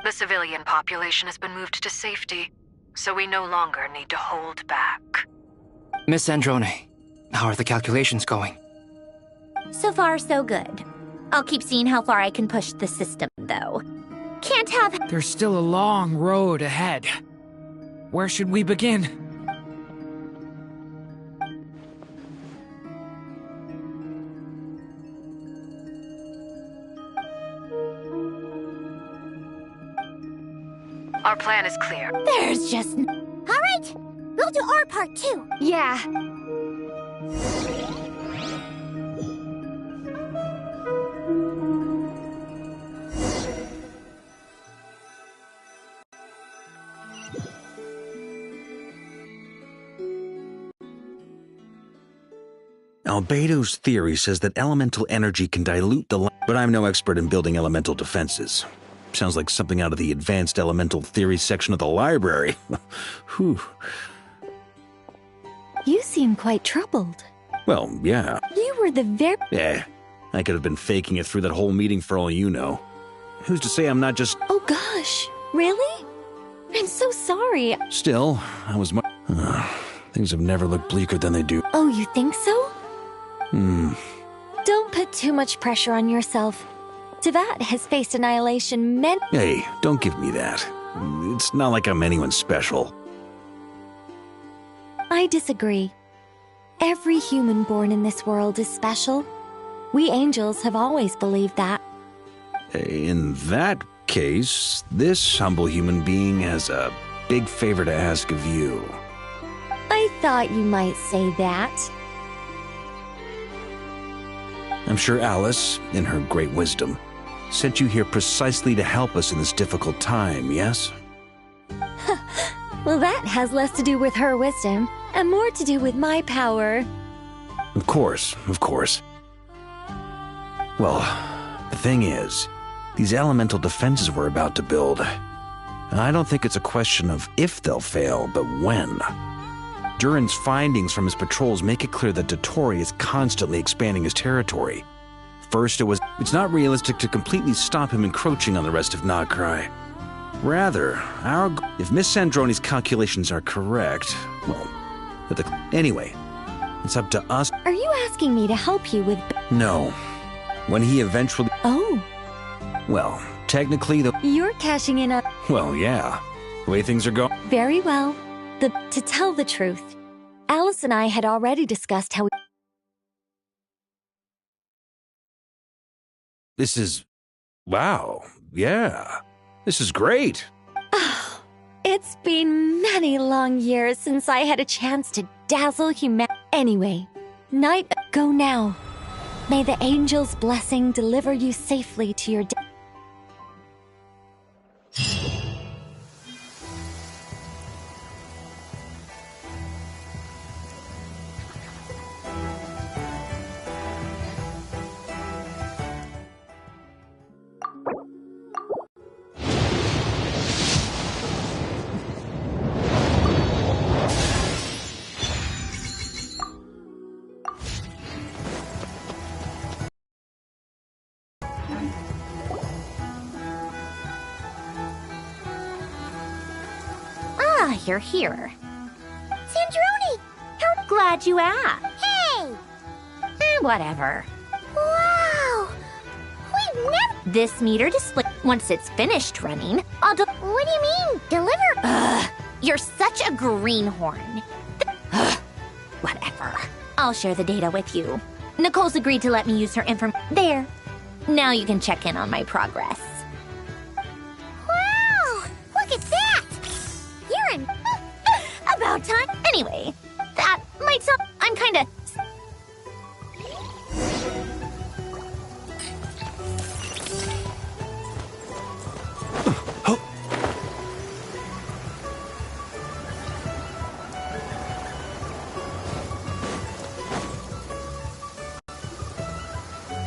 The civilian population has been moved to safety, so we no longer need to hold back.
Miss Androne, how are the calculations going?
So far, so good. I'll keep seeing how far I can push the system, though. Can't have...
There's still a long road ahead. Where should we begin?
Our plan is clear.
There's just... All right, we'll do our part too.
Yeah.
Albedo's theory says that elemental energy can dilute the light, but I'm no expert in building elemental defenses. Sounds like something out of the advanced elemental theory section of the library. Whew.
You seem quite troubled.
Well, yeah.
You were the very...
I could have been faking it through that whole meeting for all you know. Who's to say I'm not just...
Oh gosh, really? I'm so sorry.
Still, I was... Things have never looked bleaker than they do.
Oh, you think so? Don't put too much pressure on yourself. Teyvat has faced annihilation many...
Hey, don't give me that. It's not like I'm anyone special.
I disagree. Every human born in this world is special, We angels have always believed that.
In that case, this humble human being has a big favor to ask of you.
I thought you might say that.
I'm sure Alice, in her great wisdom, sent you here precisely to help us in this difficult time, yes?
Well, that has less to do with her wisdom and more to do with my power.
Of course, of course. Well, the thing is, these elemental defenses we're about to build, I don't think it's a question of if they'll fail, but when. Durin's findings from his patrols make it clear that Dottore is constantly expanding his territory. First, it's not realistic to completely stop him encroaching on the rest of Nagcry. Rather, if Miss Sandroni's calculations are correct, well, anyway, it's up to us.
Are you asking me to help you with...
No. When he eventually...
Oh.
Well, technically,
You're cashing in on...
Well, yeah. The way things are going...
Very well. To tell the truth, Alice and I had already discussed how...
This is... Wow. Yeah. This is great.
Oh, it's been many long years since I had a chance to dazzle humanity. Anyway, night, go now. May the angel's blessing deliver you safely to your...
You're here.
Sandroni!
How glad you asked.
Hey!
Whatever.
Wow! We've never...
This meter display, once it's finished running,
What do you mean, deliver?
You're such a greenhorn. Whatever. I'll share the data with you. Nicole's agreed to let me use her information. There. Now you can check in on my progress.
Wow! Look at that! You're in...
About time. Anyway, that might sound... I'm kinda...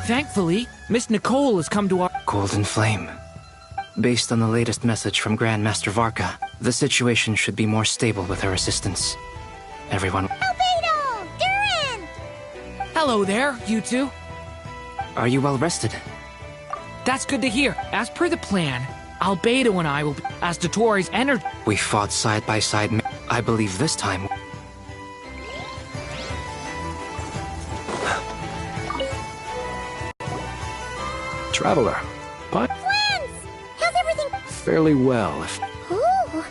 Thankfully, Miss Nicole has come to our...
Golden Flame. Based on the latest message from Grandmaster Varka, the situation should be more stable with her assistance. Everyone...
Albedo! Durin!
Hello there, you two.
Are you well rested?
That's good to hear. As per the plan, Albedo and I will be... As Dottore's energy...
We fought side by side. I believe this time...
Traveler, but...
Friends! How's everything?
Fairly well, if...
Ooh,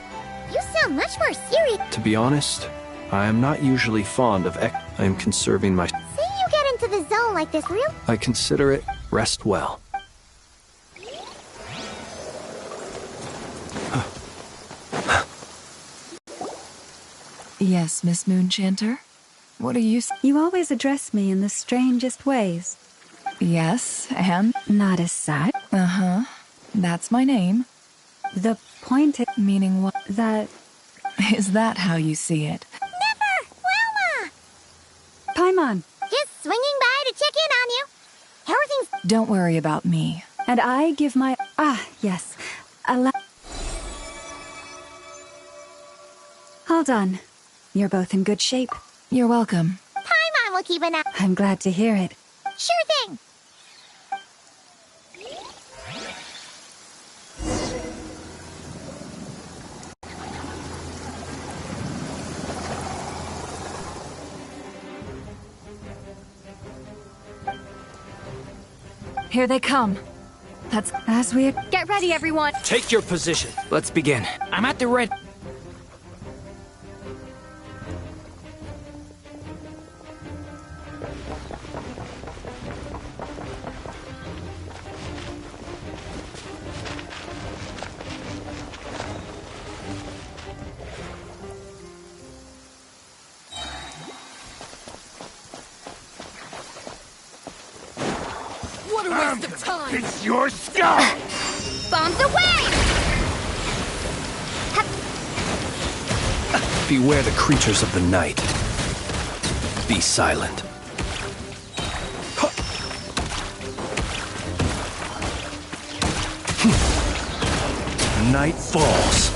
you sound much more serious.
To be honest, I am not usually fond of I am conserving my...
Say you get into the zone like this real...
I consider it rest well.
Yes, Miss Moonchanter? What are you...
You always address me in the strangest ways.
Yes, and?
Not as such.
Uh-huh. That's my name.
The point is...
Meaning what?
That...
Is that how you see it?
Never! Wilma!
Paimon!
Just swinging by to check in on you. Everything's...
Don't worry about me.
And I give my... Ah, yes. All done. You're both in good shape.
You're welcome.
Paimon will keep an eye...
I'm glad to hear it.
Sure thing.
Here they come. That's...
As we...
Get ready, everyone.
Take your position.
Let's begin.
I'm at the red...
a waste of time!
It's your skull!
Bombs away!
Beware the creatures of the night. Be silent. Night falls.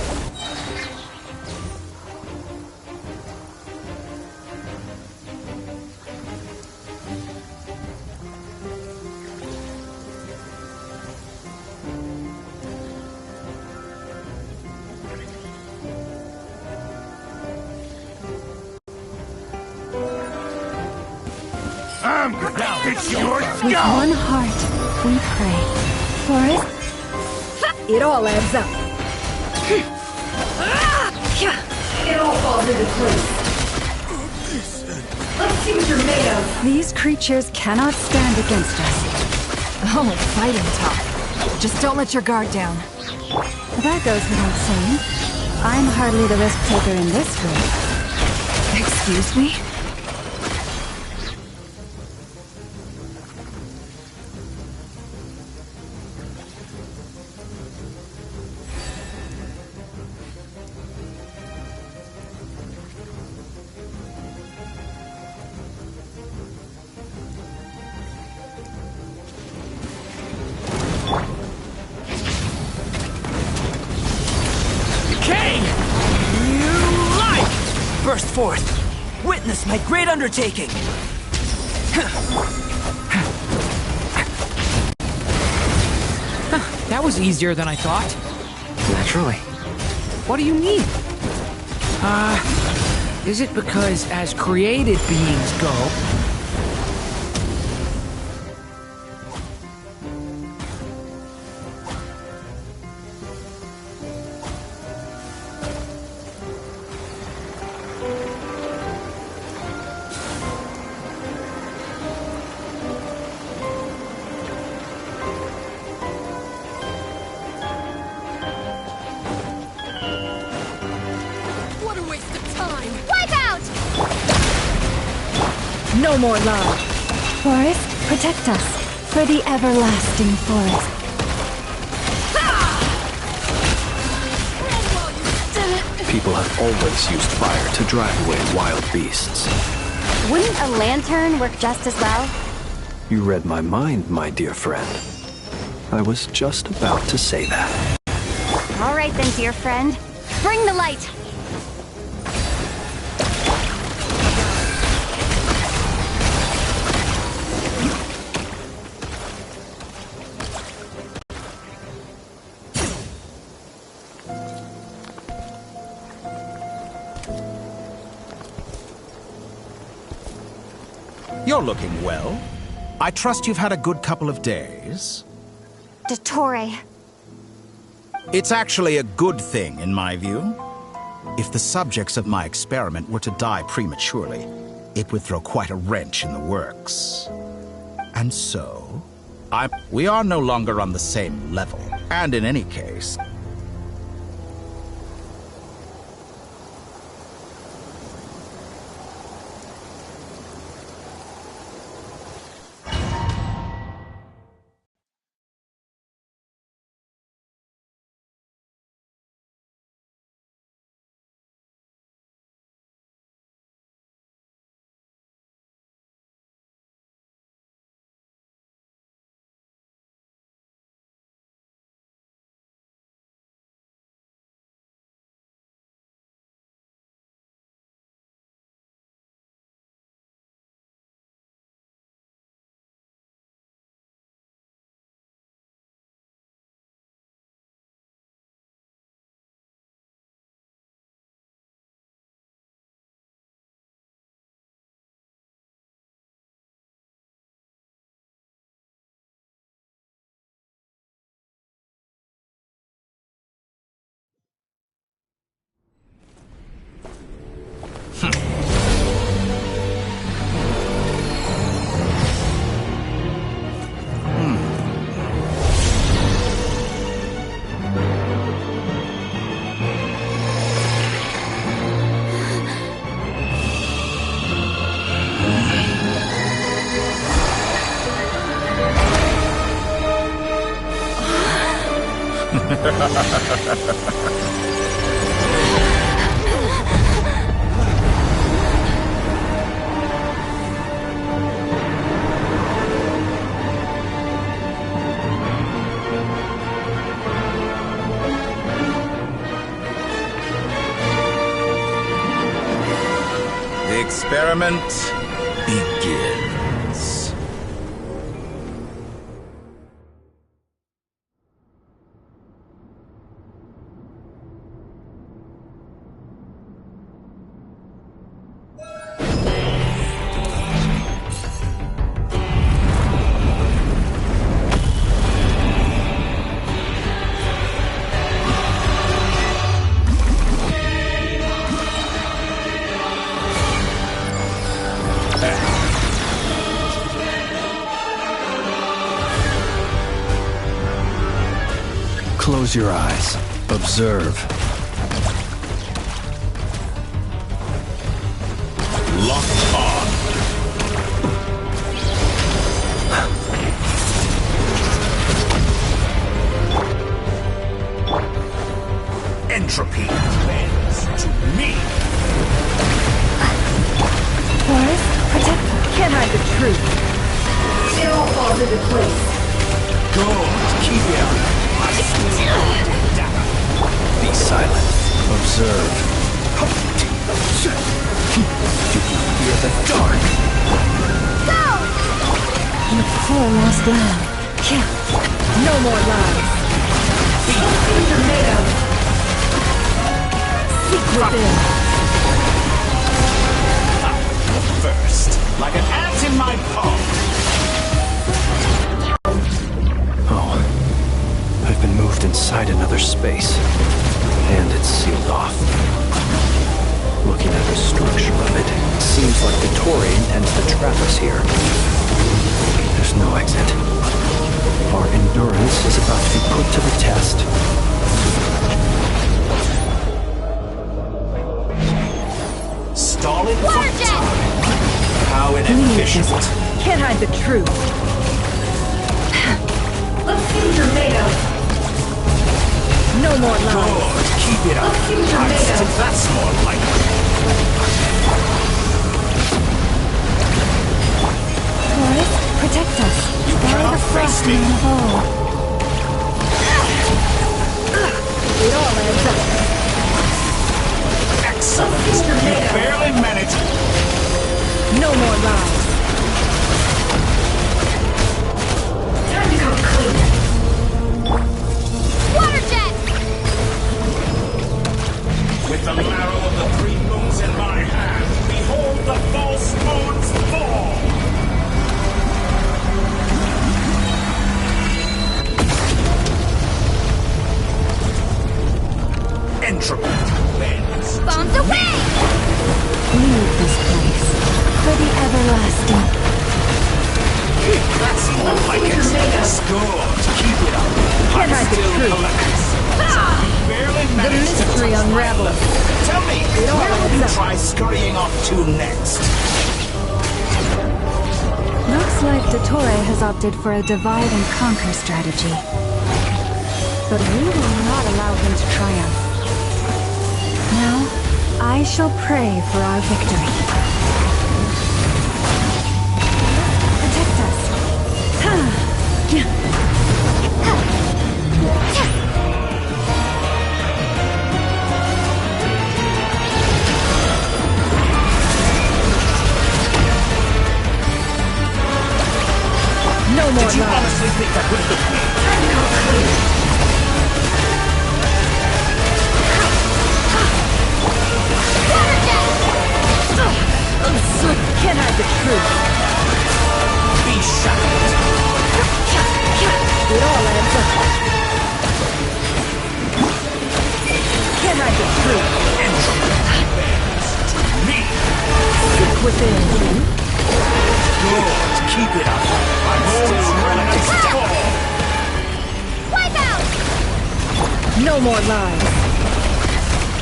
It's your
With
skull!
one heart, we pray. Forest? It all adds up. It all falls into place. Let's see what you're made of. These creatures cannot stand against us.
Oh, fighting talk. Just don't let your guard down.
That goes without saying. I'm hardly the risk taker in this group.
Excuse me?
Burst forth! Witness my great undertaking!
That was easier than I thought.
Naturally.
What do you mean? Is it because as created beings go...
No more love. Forest, protect us. For the everlasting forest.
People have always used fire to drive away wild beasts.
Wouldn't a lantern work just as well?
You read my mind, my dear friend. I was just about to say that.
All right then, dear friend. Bring the light!
You're looking well. I trust you've had a good couple of days.
Dottore.
It's actually a good thing, in my view. If the subjects of my experiment were to die prematurely, it would throw quite a wrench in the works. And so, we are no longer on the same level. And in any case, The experiment begins.
Close your eyes. Observe.
Lock on. Entropy bends to me.
Taurus, protect her. Can't hide the truth. It all falls into place.
Good. Keep it up. Be silent. Observe. Do you fear the dark?
Go! The poor lost lamb. Yeah. No more lies. Tomato. Seek within.
First, like an ant in my palm.
I've been moved inside another space, and it's sealed off. Looking at the structure of it, it seems like the Tory intends to trap us here. There's no exit. Our endurance is about to be put to the test.
Stalling for time. How inefficient.
Can't hide the truth. Let's see tomato. No more lies.
Good. Keep it up. That's more like it.
Taurus, protect us.
You cannot face me.
It all adds up.
Excellent. You barely managed.
No more lies. Time to come clean. Water jet!
With the marrow of the 3 moons in my hand, behold the false moons fall! Entropy bends.
Bombs away! Leave this place for the everlasting.
That's more like it. Good. Keep it up.
Can't hide the truth.
Barely
The
managed to
mystery unravels.
Tell me, where will you try scurrying off to next?
Looks like Dottore has opted for a divide and conquer strategy. But we will not allow him to triumph. Now, I shall pray for our victory. Protect us.
No more
Did you
lies.
honestly think that would have been
Can't hide the truth.
Be shackled.
It all adds up. Can't hide the truth.
me.
Seek within.
Good. Keep it up. I'm still ready to fall.
Wipe out! No more lies.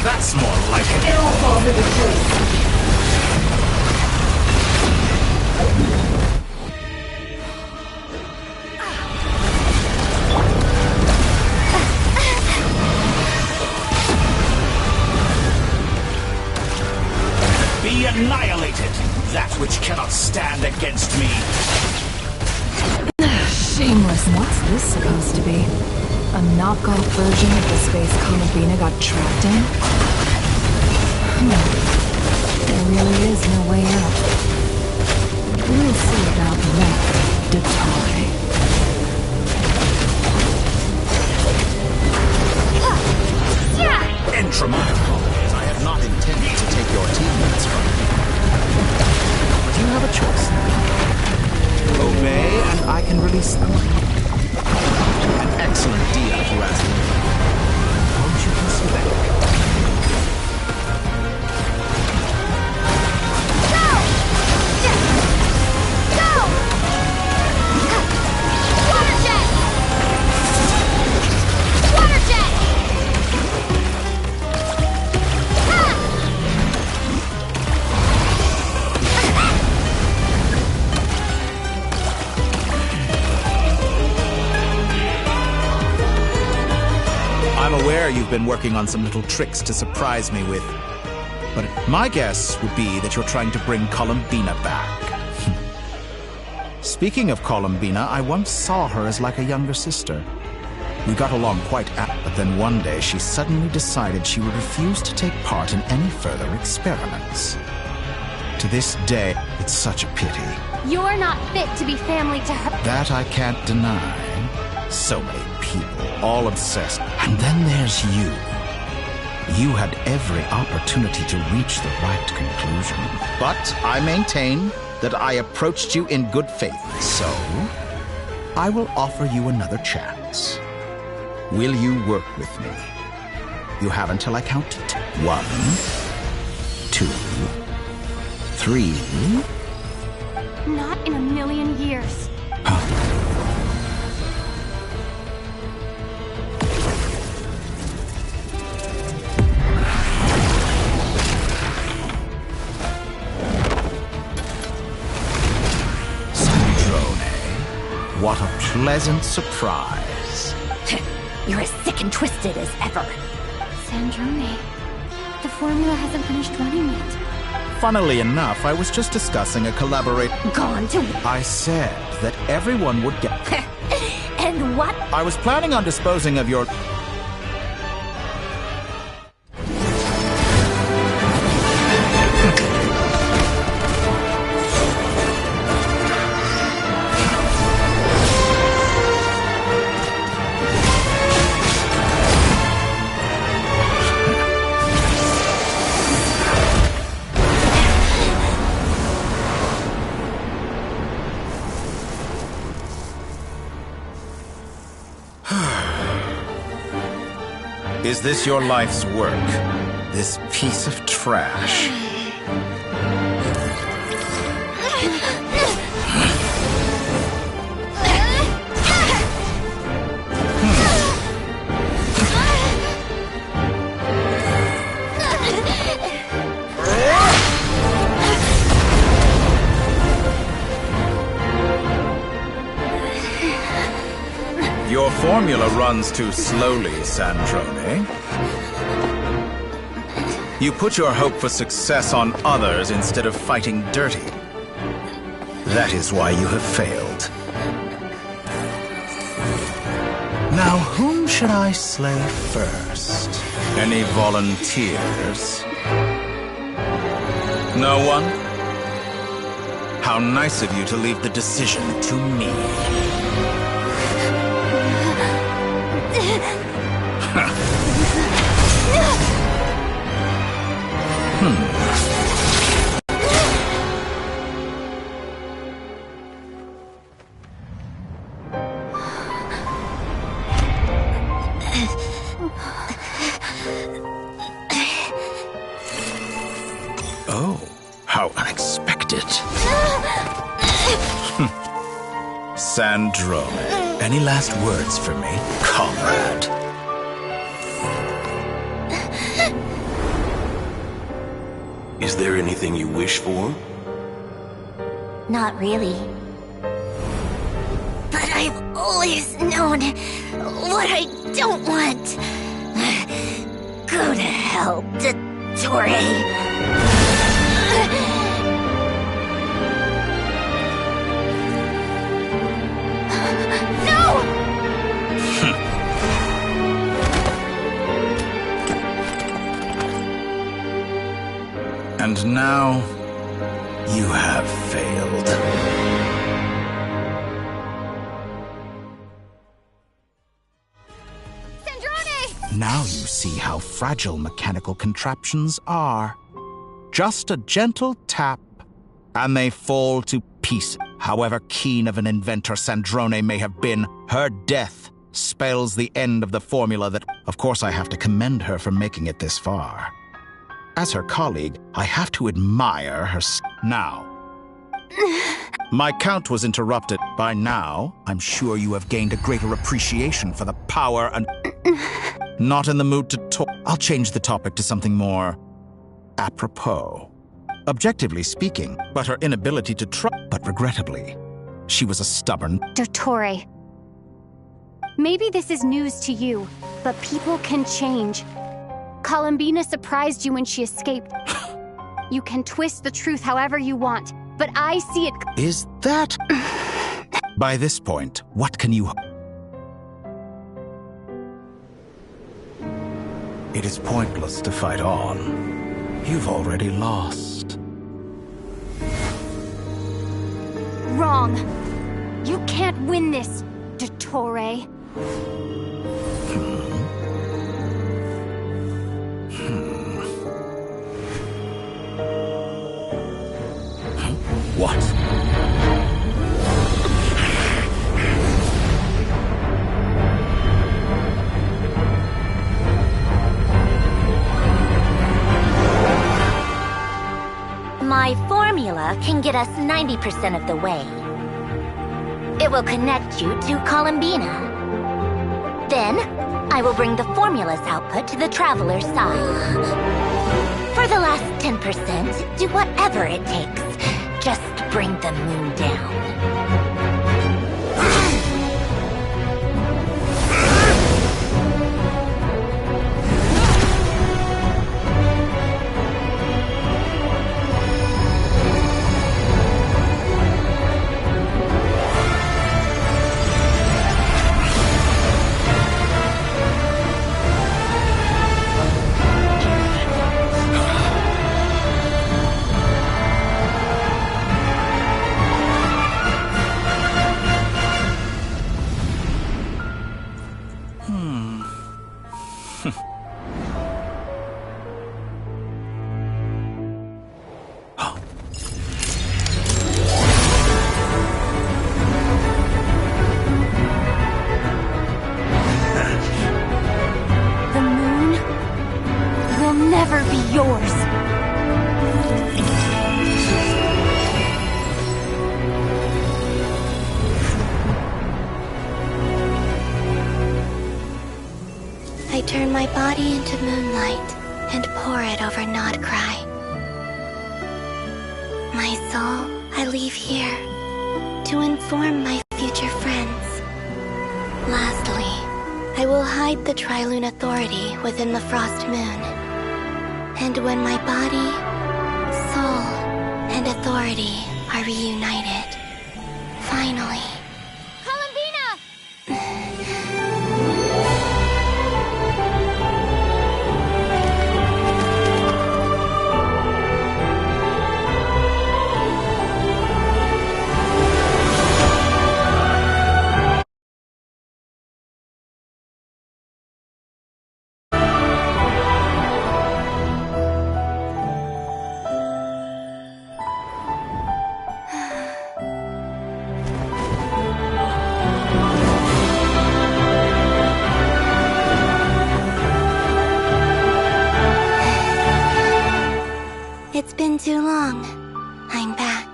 That's more like it.
It all falls into place.
stand against me?
Shameless. What's this supposed to be? A knockoff version of the space Columbina got trapped in? There really is no way out. We'll see about that, Dottore.
Entramon colonies, I have not intended to take your teammates from you. But you have a choice now. Obey, and I can release them. An excellent deal, if you ask me. Won't you consider it? I'm aware you've been working on some little tricks to surprise me with, but my guess would be that you're trying to bring Columbina back. Speaking of Columbina, I once saw her as like a younger sister. We got along quite but then one day she suddenly decided she would refuse to take part in any further experiments. To this day, it's such a pity.
You're not fit to be family to her.
That I can't deny. So many people, all obsessed. And then there's you. You had every opportunity to reach the right conclusion. But I maintain that I approached you in good faith. So, I will offer you another chance. Will you work with me? You have until I count to 1, 2, 3.
Not in a million years.
What a pleasant surprise.
You're as sick and twisted as ever.
Sandrone, the formula hasn't finished running yet.
Funnily enough, I was just discussing a collaboration.
Gone to...
I said that everyone would get...
And what?
I was planning on disposing of your... Is this your life's work? This piece of trash? Your formula runs too slowly, Sandrone. You put your hope for success on others instead of fighting dirty. That is why you have failed. Now, whom should I slay first? Any volunteers? No one? How nice of you to leave the decision to me. Oh, how unexpected. Sandrone, any last words for me, comrade?
Is there anything you wish for?
Not really. But I've always known what I don't want. Go to hell, Dottore.
now, you have failed. Now you see how fragile mechanical contraptions are. Just a gentle tap, and they fall to pieces. However keen of an inventor Sandrone may have been, her death spells the end of the formula that... Of course, I have to commend her for making it this far. As her colleague, I have to admire her... Now, my count was interrupted. By now, I'm sure you have gained a greater appreciation for the power and... Not in the mood to talk. I'll change the topic to something more apropos. Objectively speaking, but her inability to trust... But regrettably, she was a stubborn...
Dottore. Maybe this is news to you, but people can change. Columbina surprised you when she escaped. You can twist the truth however you want, but I see it...
Is that... By this point, what can you... It is pointless to fight on. You've already lost.
Wrong. You can't win this, Dottore.
What?
My formula can get us 90% of the way. It will connect you to Columbina. Then, I will bring the formula's output to the Traveler's side. For the last 10%, do whatever it takes. Just bring the moon down.
Turn my body into moonlight and pour it over Nodcry. My soul, I leave here to inform my future friends. Lastly, I will hide the Trilune Authority within the Frost Moon. And when my body, soul, and authority are reunited, finally... It's been too long. I'm back.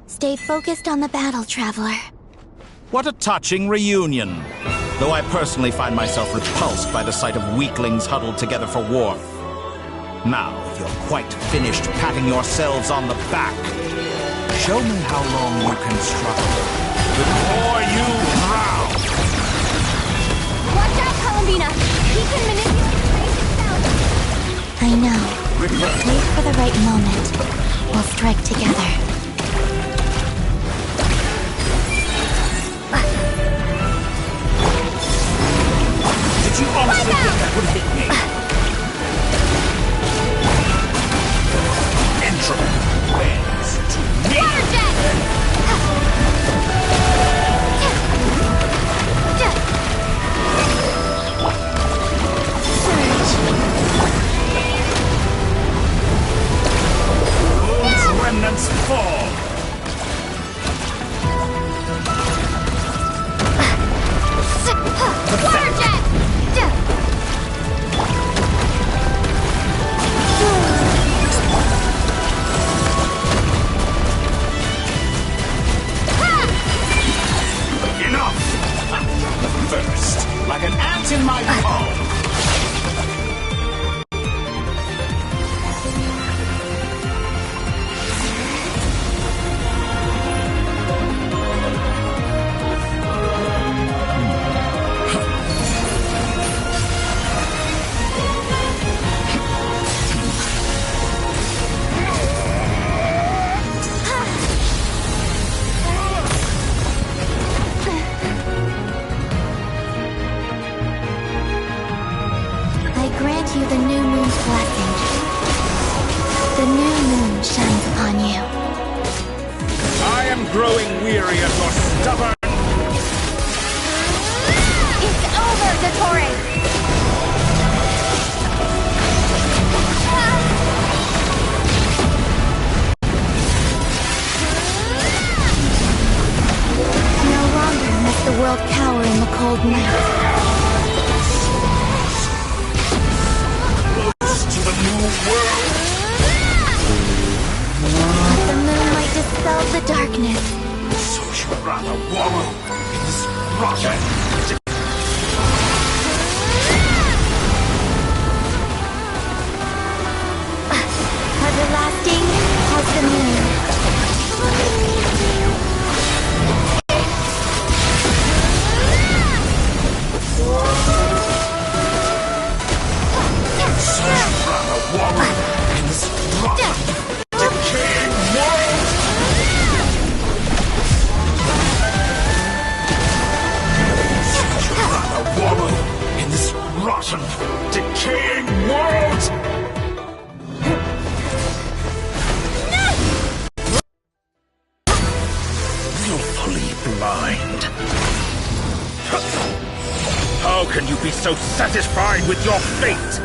Stay focused on the battle, Traveler.
What a touching reunion. Though I personally find myself repulsed by the sight of weaklings huddled together for warmth. Now, if you're quite finished patting yourselves on the back, show me how long you can struggle before you drown!
Watch out, Columbina! He can manipulate space itself!
I know. Wait for the right moment. We'll strike together.
What's in my palm?
I grant you the new moon's blessing. The new moon shines upon you.
I am growing weary of your stubborn...
It's over, Dottore!
No longer must the world cower in the cold night.
To the new world!
But the moonlight dispels the darkness.
So you'd rather wallow in this rotten...
Everlasting as the moon.
So you'd rather wallow in this rotten, decaying world! So you'd rather wallow in this rotten, decaying world! Willfully blind. How can you be so satisfied with your fate?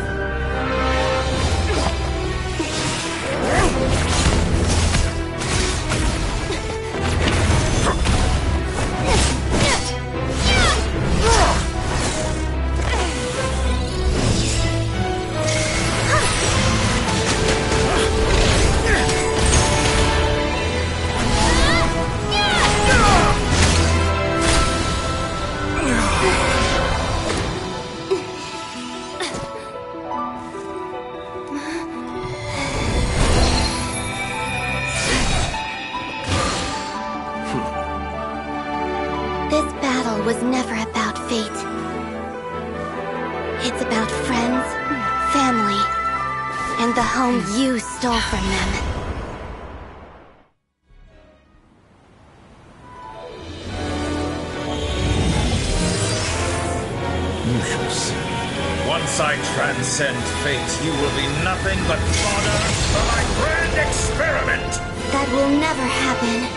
This battle was never about fate. It's about friends, family, and the home you stole from them.
Once I transcend fate, you will be nothing but fodder for my grand experiment!
That will never happen.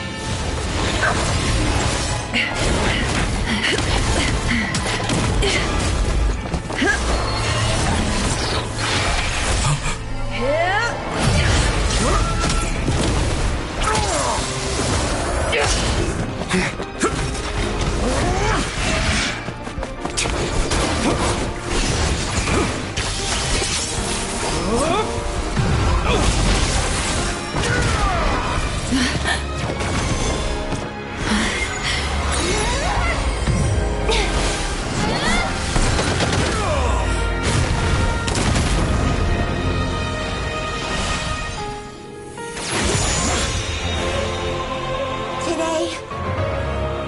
Today,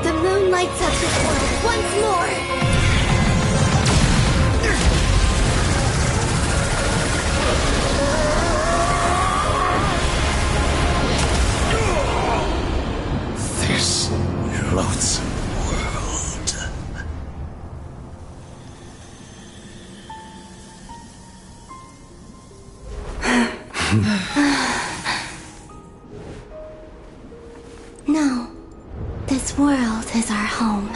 the moon lights up this world once more.
This loathsome world.
No, this world is our home.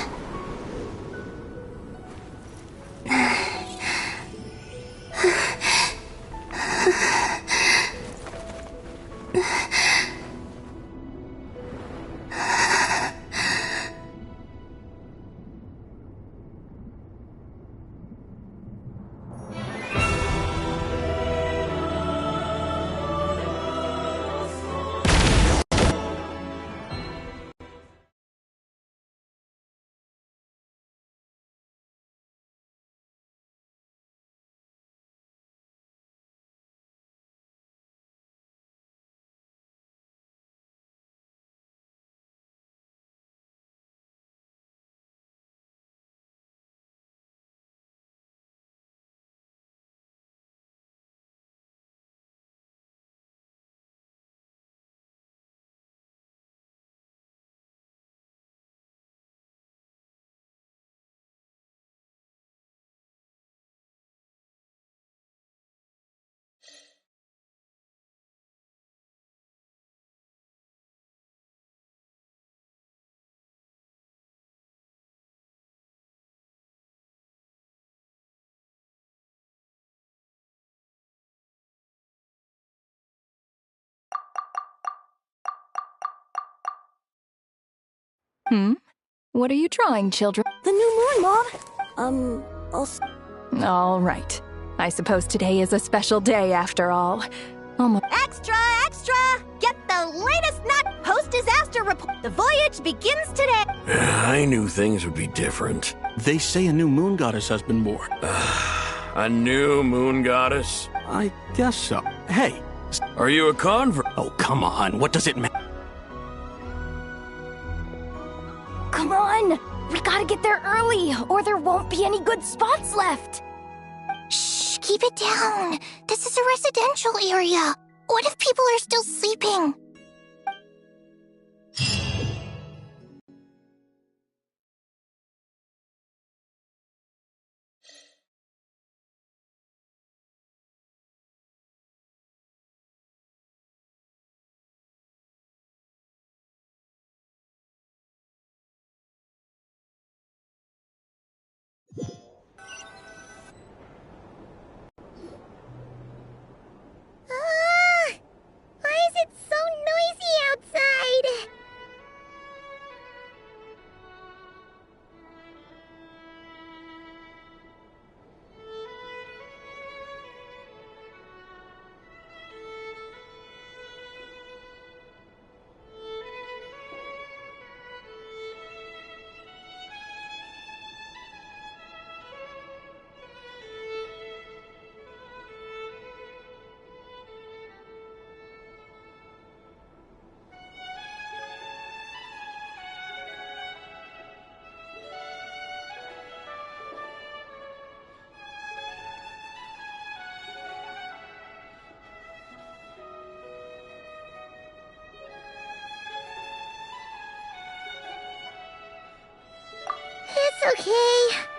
What are you drawing, children?
The new moon, Mom.
All right. I suppose today is a special day after all. Oh my—
Extra, extra! Get the latest not post-disaster report. The voyage begins today.
I knew things would be different.
They say a new moon goddess has been born.
A new moon goddess?
I guess so. Hey.
Are you a convert?
Oh, come on. What does it matter?
Come on! We gotta get there early, or there won't be any good spots left!
Shh, keep it down. This is a residential area. What if people are still sleeping? Why is it so noisy outside? It's okay.